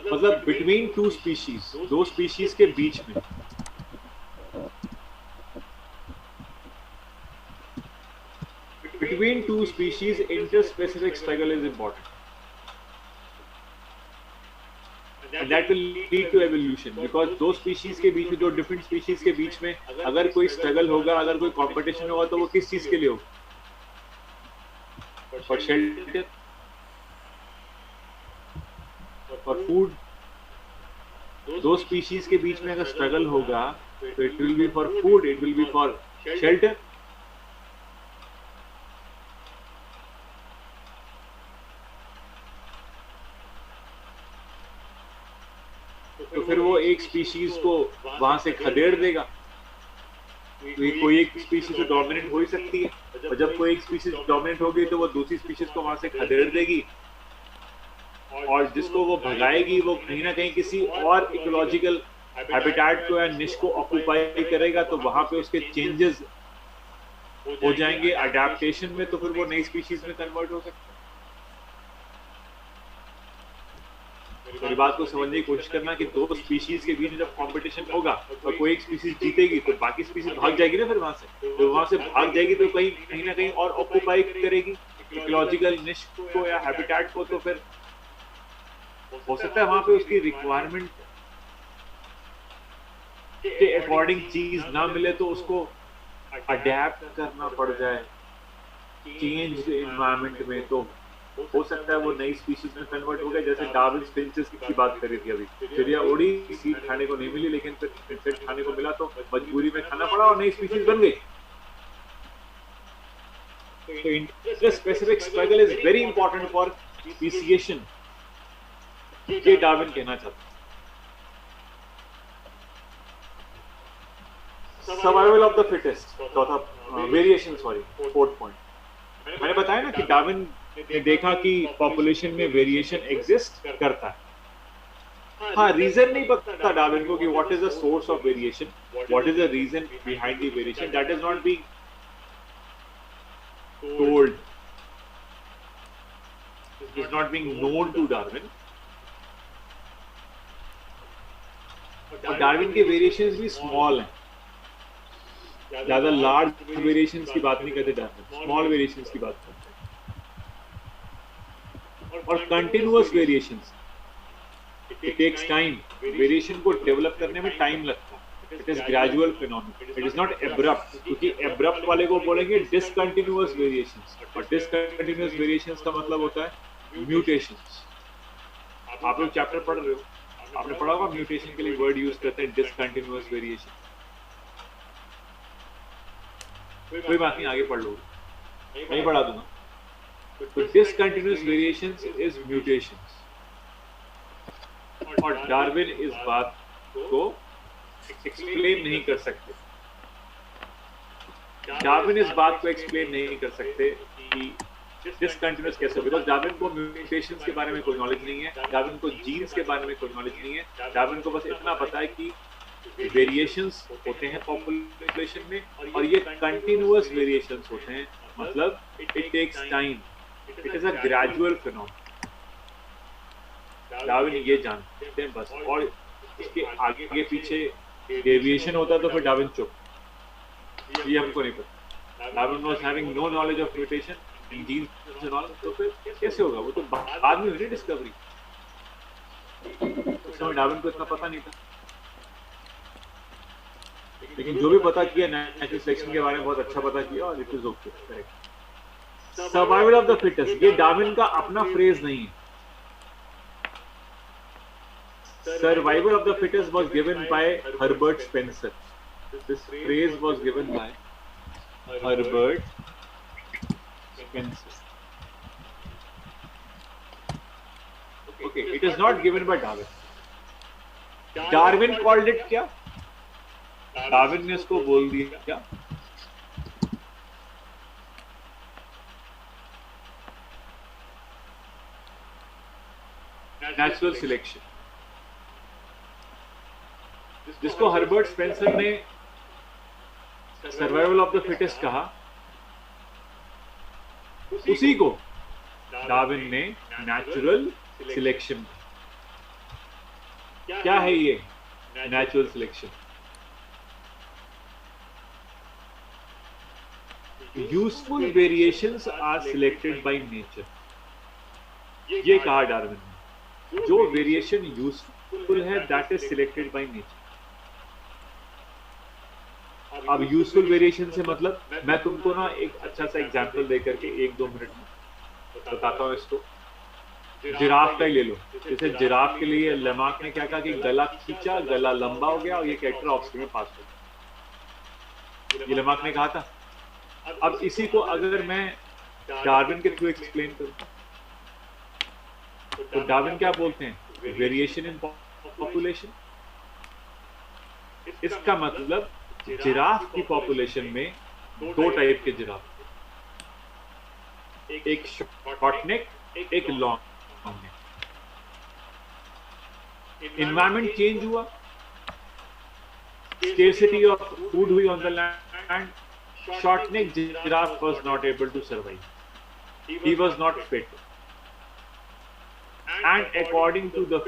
मतलब बिटवीन टू स्पीशीज, दो स्पीशीज के बीच में। Between two species interspecific struggle is important, and that will lead to evolution, because दो species के बीच में, दो डिफरेंट स्पीशीज के बीच में अगर कोई स्ट्रगल होगा, अगर कोई कंपटीशन होगा, तो वो किस चीज के लिए होगा? For shelter, for food. दो स्पीशीज के बीच में अगर स्ट्रगल होगा तो it will be for food, it will be for shelter. तो फिर वो एक स्पीशीज को वहां से खदेड़ देगा। तो कोई एक स्पीशीज तो डोमिनेंट हो ही सकती है, और जब कोई एक स्पीशीज डोमिनेंट होगी तो वो दूसरी स्पीशीज को वहां से खदेड़ देगी, और जिसको वो भगाएगी वो कहीं ना कहीं किसी और इकोलॉजिकल हैबिटेट को या निश को ऑक्यूपाई करेगा, तो वहां पे उसके चेंजेस हो जाएंगे अडेप्टेशन में, तो फिर वो नई स्पीशीज में कन्वर्ट हो सकता है। मेरी बात को समझने की कोशिश करना कि दो स्पीशीज के बीच जब कंपटीशन होगा और कोई एक स्पीशीज जीतेगी तो बाकी स्पीशीज भाग जाएगी ना, फिर वहां से, तो वहां से भाग जाएगी तो कहीं ना कहीं और ऑक्यूपाई करेगी इकोलॉजिकल निश को या हैबिटेट को, तो फिर हो सकता है वहां पे उसकी रिक्वायरमेंट के अकॉर्डिंग चीज ना मिले तो उसको अडेप्ट करना पड़ जाए चेंज एनवायरनमेंट में, तो हो सकता है वो नई स्पीशीज में कन्वर्ट हो गए। जैसे डार्विन फिंचेस की बात करी थी अभी, चिड़िया उड़ी, सीड खाने को नहीं मिली, लेकिन फिर इंसेक्ट खाने को मिला तो मजबूरी में खाना पड़ा और नई स्पीशीज बन गई। तो inter-specific struggle is very important for speciation, ये डार्विन कहना चाहता है। सर्वाइवल ऑफ द फिटेस्ट, चौथा वेरिएशन, सॉरी, फोर्थ पॉइंट। मैंने बताया ना कि डार्विन ने देखा कि पॉपुलेशन में वेरिएशन एग्जिस्ट करता है। हाँ, रीजन नहीं पता डार्विन को कि what is the source of variation, what is the reason behind the variation, that is not being told, it is not being known to Darwin. और डार्विन के वेरिएशंस भी स्मॉल हैं, ज्यादा लार्ज वेरिएशंस की बात नहीं करते डार्विन, स्मॉल वेरिएशंस की बात करते हैं। और continuous variations, it takes time, variation को डेवलप करने में टाइम लगता है, it is gradual phenomena, it is not abrupt, क्योंकि एब्रप्ट वाले को बोलेंगे डिसकंटिन्यूअस वेरिएशंस, और डिसकंटिन्यूअस वेरिएशंस का मतलब होता है म्यूटेशंस। आप लोग चैप्टर पढ़ रहे हो, आपने पढ़ा होगा म्यूटेशन के लिए वर्ड यूज करते हैं डिसकंटिन्यूअस वेरिएशन। कोई बात नहीं, आगे पढ़ लो, नहीं पढ़ा दूंगा। तो डिसकंटिन्यूअस वेरिएशंस इज म्यूटेशंस, और डार्विन इस बात को एक्सप्लेन नहीं कर सकते। डार्विन इस बात को एक्सप्लेन नहीं कर सकते कि डिसकंटिन्यूअस कैसे हो, बिकॉज डार्विन को म्यूटेशंस के बारे में कोई नॉलेज नहीं है, डार्विन को जीन्स के बारे में कोई नॉलेज नहीं है। डार्विन को बस इतना पता है कि वेरिएशंस होते हैं पॉपुलेशन में, और ये कंटिन्यूअस वेरिएशंस होते हैं, मतलब it takes time, it is a gradual phenomena. Darwin ये जानते हैं बस, और इसके आगे पीछे डेविएशन होता तो फिर डार्विन चुप, ये हमको नहीं पता। Darwin was having no knowledge of mutation in genes and all, तो फिर कैसे होगा? वो तो बाद में हुई डिस्कवरी, उस समय डार्विन को इतना पता नहीं था। लेकिन जो भी पता किया नेचुरल सिलेक्शन के बारे में बहुत अच्छा पता किया, और it is okay, correct. Survival of the fittest, ये डार्विन का अपना फ्रेज नहीं है। Survival of the fittest was given by Herbert Spencer. This phrase was given by Herbert Spencer. Okay, it is not given by Darwin. Darwin called it क्या? Darwin ने इसको बोल दिया क्या? Natural selection. जिसको हर्बर्ट स्पेंसर ने survival of the fittest कहा, उसी को डार्विन ने नेचुरल सिलेक्शन। क्या है ये natural selection? Useful variations are selected by nature, ये कहा डार्विन ने। जो वेरिएशन यूजफुल है that is selected by nature. अब यूजफुल वेरिएशन से मतलब मैं तुमको ना एक अच्छा सा एग्जांपल दे करके 1-2 मिनट में बताता हूँ इसको। जिराफ का ही ले लो, जैसे जिराफ के लिए लेमार्क ने क्या कहा कि गला खींचा, गला लंबा हो गया और ये कैरेक्टर ऑप्शन में पास हो गया, ये लेमार्क ने कहा था। अब इसी को अगर मैं डार्विन के थ्रू एक्सप्लेन करूं तो डार्विन क्या बोलते हैं? Variation in population. इसका मतलब जिराफ की पॉपुलेशन में 2 टाइप के जिराफ, एक शॉर्ट नेक, एक लॉन्ग नेक। एनवायरमेंट चेंज हुआ, स्केर्सिटी ऑफ फूड हुई on the land, short neck giraffe was not able to survive, he was not fit, and according to the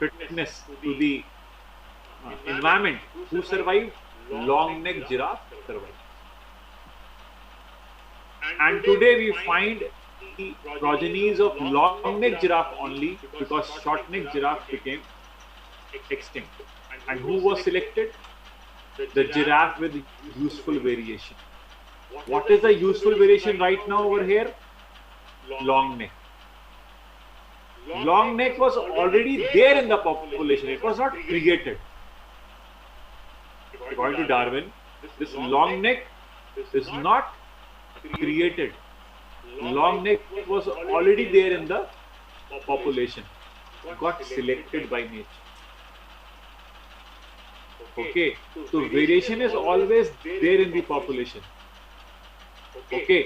fitness to the environment, who survived? Long neck giraffe survived. And today we find the progenies of long neck giraffe only because short neck giraffe became extinct. And who was selected? The giraffe with useful variation. What is the useful variation right now over here? Long neck. Long neck was already there in the population. It was not created. According to Darwin, this long neck is not created. Long neck was already there in the population. Got selected by nature. Okay. So variation is always there in the population. Okay.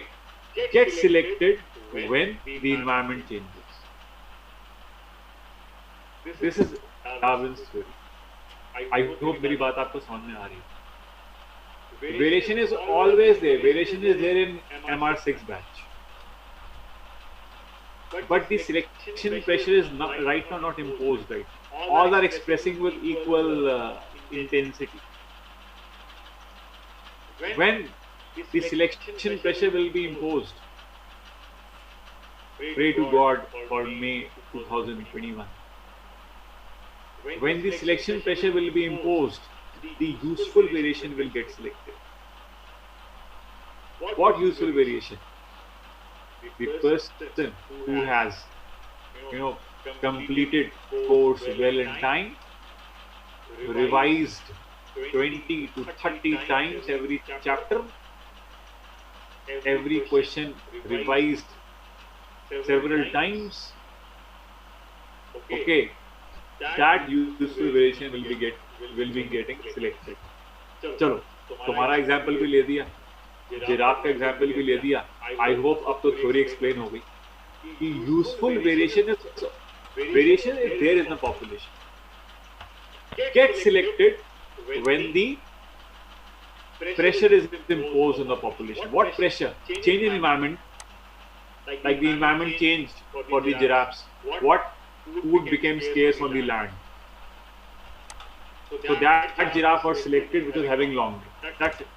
Get selected when the environment changes. This is Darwin's theory. I hope मेरी बात आपको समझ में आ रही है। Variation is always there. Variation is there in MR6 batch. But the selection pressure is not, right now not imposed. Right, all are expressing with equal intensity. When the selection pressure will be imposed, pray to God for May 2021. When the selection pressure will be imposed, the useful variation will get selected. What useful variation? The person who has, completed course well in time, revised 20 to 30 times every chapter, every question revised several times. Okay, that useful variation will be getting selected. चलो, तुम्हारा example भी ले दिया, giraffe का example भी ले दिया. I hope अब तो थ्योरी एक्सप्लेन हो गई कि useful variation is there in the population, get selected when the pressure is imposed on the population. What pressure? Change in environment, like the environment changed for the giraffes. What food became scarce on the land? So that giraffe was selected which was having long neck. That's it.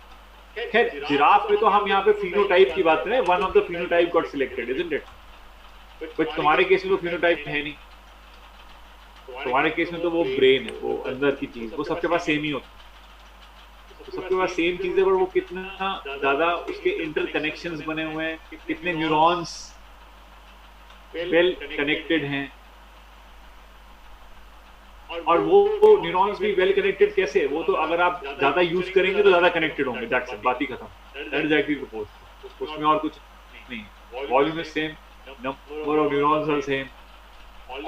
खैर giraffe में तो हम यहाँ पे phenotype की बात करें. One of the phenotype got selected, isn't it? But तुम्हारे केस में तो phenotype है नहीं. तुम्हारे केस में तो वो ब्रेन है, वो अंदर की चीज, वो सबके पास सेम ही होता है. तो सबके पास सेम चीज है, पर वो कितना ज्यादा उसके इंटरकनेक्शंस बने हुए हैं, कितने न्यूरॉन्स वेल कनेक्टेड हैं, और वो न्यूरॉन्स भी वेल कनेक्टेड कैसे? वो तो अगर आप ज्यादा यूज करेंगे तो ज्यादा कनेक्टेड होंगे. दैट्स इट, बात ही खत्म. That is actually proposed. उसमें और कुछ नहीं. Volume is same, number of neurons are same.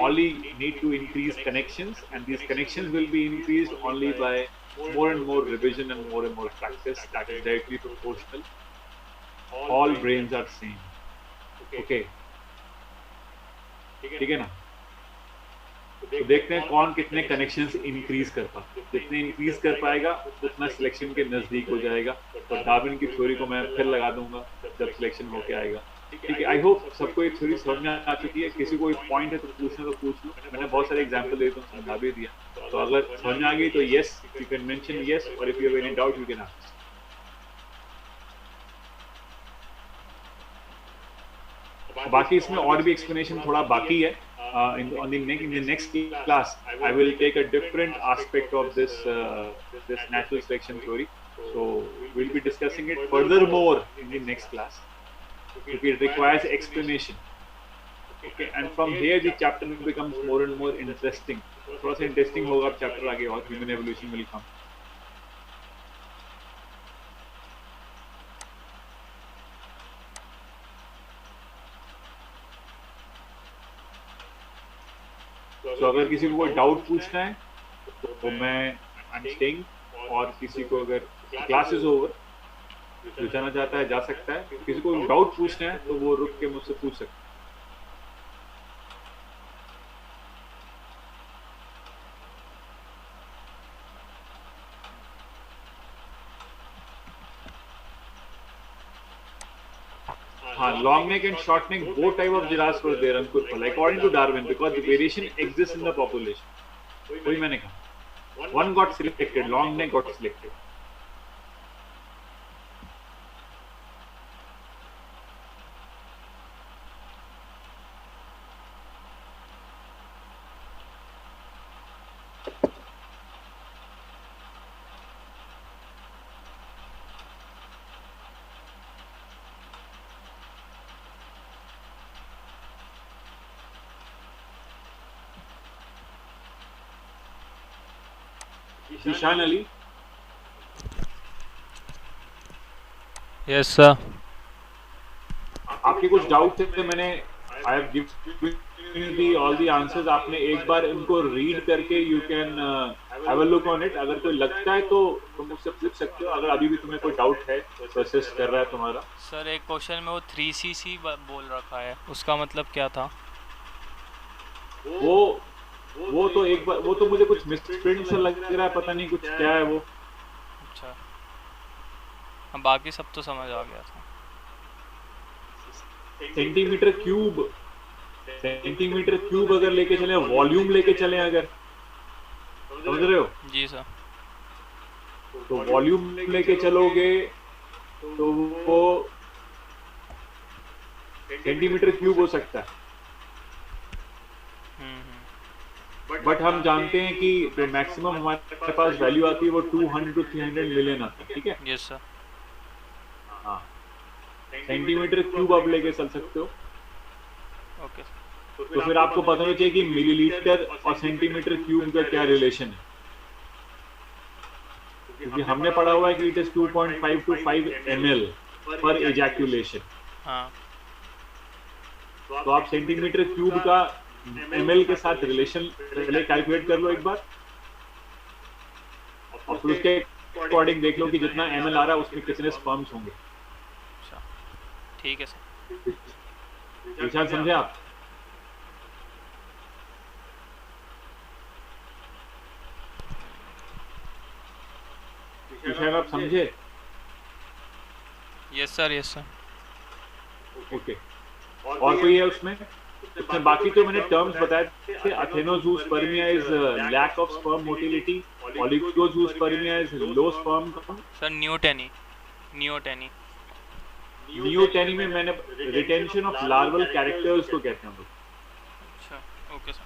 Only need to increase connections, and these connections will be increased only by more and more revision and more practice. That is directly proportional. All brains are same. Okay. ठीक है ना? तो देखते हैं कौन कितने connections increase कर पाए. जितने increase कर पाएगा उतना selection के नजदीक हो जाएगा. और डार्विन की थ्योरी को मैं फिर लगा दूंगा जब selection होके आएगा. ठीक है. आई होप सबको ये थ्योरी समझ में आ चुकी है. किसी को एक पॉइंट है तो पूछना तो पूछ लो. मैंने बहुत सारे एग्जांपल दिए तो समझा भी दिया. तो अगर समझ में आ गई तो yes, you can mention yes, और if you have any doubt you can ask. बाकी इसमें और भी एक्सप्लेनेशन थोड़ा बाकी है. in the next class I will take a different aspect of this natural selection theory. So we'll be discussing it furthermore in the next class. It requires explanation. Okay, and from here the chapter becomes more and more interesting. थोड़ा सा interesting होगा अब chapter आगे, और human evolution will come. So अगर किसी को कोई डाउट पूछना है तो मैं I'm staying, और किसी को अगर क्लासेस ओवर जो जाना चाहता है जा सकता है. किसी को डाउट पूछना है तो वो रुक के मुझसे पूछ सकता है. हाँ, long neck and short neck, both type of giraffes were there, Ankur Pal, according to Darwin, because the variation exists in the population. वही मैंने कहा. One got selected, long neck got selected. Zishan Ali. Yes sir. आपके कुछ doubt थे, मैंने I have given all the answers. आपने एक बार इनको रीड करके you can have a look on it. अगर कोई लगता है तो तुम मुझसे पूछ सकते हो. अगर अभी भी तुम्हें कोई डाउट है, प्रोसेस कर रहा है तुम्हारा. सर एक क्वेश्चन में वो 3cc बोल रखा है, उसका मतलब क्या था? वो तो एक बार, वो तो मुझे कुछ मिसप्रिंट सा लग रहा है, पता नहीं कुछ क्या है वो. अच्छा, हम बाकी सब तो समझ आ गया था. सेंटीमीटर क्यूब अगर लेके चले, वॉल्यूम लेके चले अगर, समझ रहे हो? जी सर. तो वॉल्यूम लेके चलोगे तो वो सेंटीमीटर क्यूब हो सकता है. बट हम जानते हैं कि जो मैक्सिमम हमारे पास वैल्यू आती है वो 200 to 300 मिलियन आती है, ठीक है। Yes sir. हाँ, सेंटीमीटर क्यूब आप लेके चल सकते हो। Okay sir. तो फिर आपको पता होना चाहिए कि मिलीलीटर और सेंटीमीटर क्यूब का क्या रिलेशन है, क्योंकि हमने पढ़ा हुआ है कि इट इज 2.5 to 5 ml पर एजैक्यूलेशन। हाँ तो आप सेंटीमीटर क्यूब का ml के साथ रिलेशन पहले कैलकुलेट कर लो एक बार, और फिर उसके अकॉर्डिंग देख लो कि जितना ml आ रहा है उसमें कितने स्पर्म्स होंगे। अच्छा ठीक है सर। विशाल समझे आप? विशाल आप समझे? Yes sir yes sir. Okay, और कोई है उसमें? उसमें बाकी तो मैंने टर्म्स बताए थे। Asthenozoospermia is lack of sperm motility, oligozoospermia is low sperm count. Sir neoteny. Neoteny. Neoteny में मैंने रिटेंशन ऑफ लार्वल कैरेक्टर्स को कहते हैं हम लोग। अच्छा ओके सर।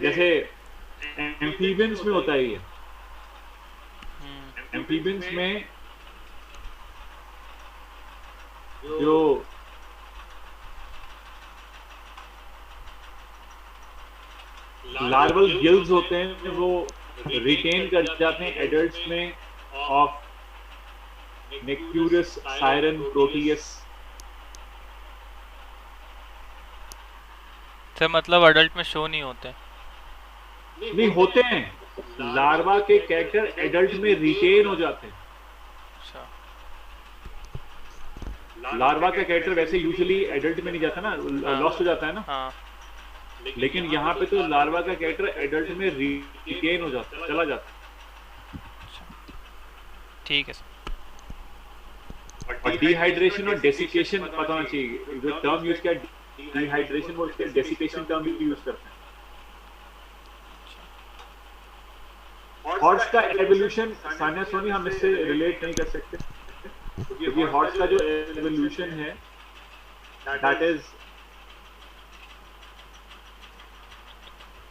जैसे एम्फीबियंस में होता है ये। एम्फीबियंस में जो लार्वल गिल्स होते हैं वो रिटेन कर जाते हैं एडल्ट्स में ऑफ नेक्यूरस, सायरन, प्रोटियस। सर मतलब अडल्ट में शो नहीं होते? नहीं होते हैं, लार्वा के कैरेक्टर एडल्ट में रिटेन हो जाते हैं। अच्छा। लार्वा का कैरेक्टर वैसे यूजुअली एडल्ट में नहीं जाता ना, लॉस्ट हो जाता है ना। हाँ लेकिन यहाँ पे तो लार्वा का कैरेक्टर एडल्ट में रिटेन हो जाता है, चला जाता है। ठीक है सर। और डिहाइड्रेशन और डेसिकेशन पता होना चाहिए। जो टर्म यूज किया डिहाइड्रेशन, वो उसके डेसिकेशन टर्म भी यूज करते हैं। हॉर्स का एवोल्यूशन सानिया सोनी हम इससे रिलेट नहीं कर सकते, क्योंकि हॉर्स का जो एवोल्यूशन है दैट इज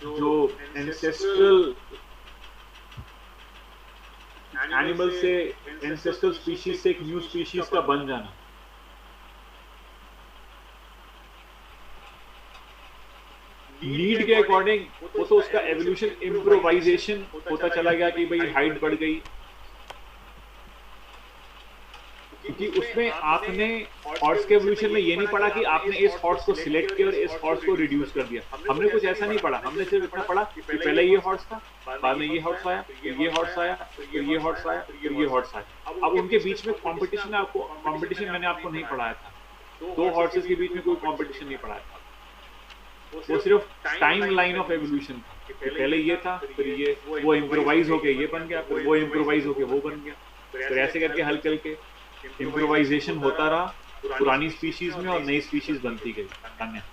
जो एंसेस्ट्रल एनिमल से, एंसेस्ट्रल स्पीशीज से एक न्यू स्पीशीज का बन जाना। नीड के अकॉर्डिंग वो तो उसका एवोल्यूशन इम्प्रोवाइजेशन होता चला गया कि भाई हाइट बढ़ गई, क्योंकि उसमें आपने हॉर्स के एवोल्यूशन में ये नहीं पढ़ा कि आपने इस हॉर्स को सिलेक्ट किया और इस हॉर्स को रिड्यूस कर दिया। हमने कुछ ऐसा नहीं पढ़ा। हमने सिर्फ इतना पढ़ा कि पहले ये हॉर्स था, बाद में ये हॉर्स आया, फिर ये हॉर्स आया, फिर ये हॉर्स आया, फिर ये हॉर्स आया। अब उनके बीच में कंपटीशन, आपको कंपटीशन मैंने आपको नहीं पढ़ाया था। दो हॉर्सेस के बीच में कोई कंपटीशन नहीं पढ़ाया था। वो सिर्फ टाइम लाइन ऑफ एवोल्यूशन था कि पहले ये था, फिर ये, वो इम्प्रोवाइज होके ये बन गया, फिर वो इम्प्रोवाइज होके वो बन गया। फिर ऐसे करके हल्के हल्के इम्प्रोवाइजेशन होता रहा पुरानी स्पीशीज में और नई स्पीशीज बनती गई। धन्यवाद।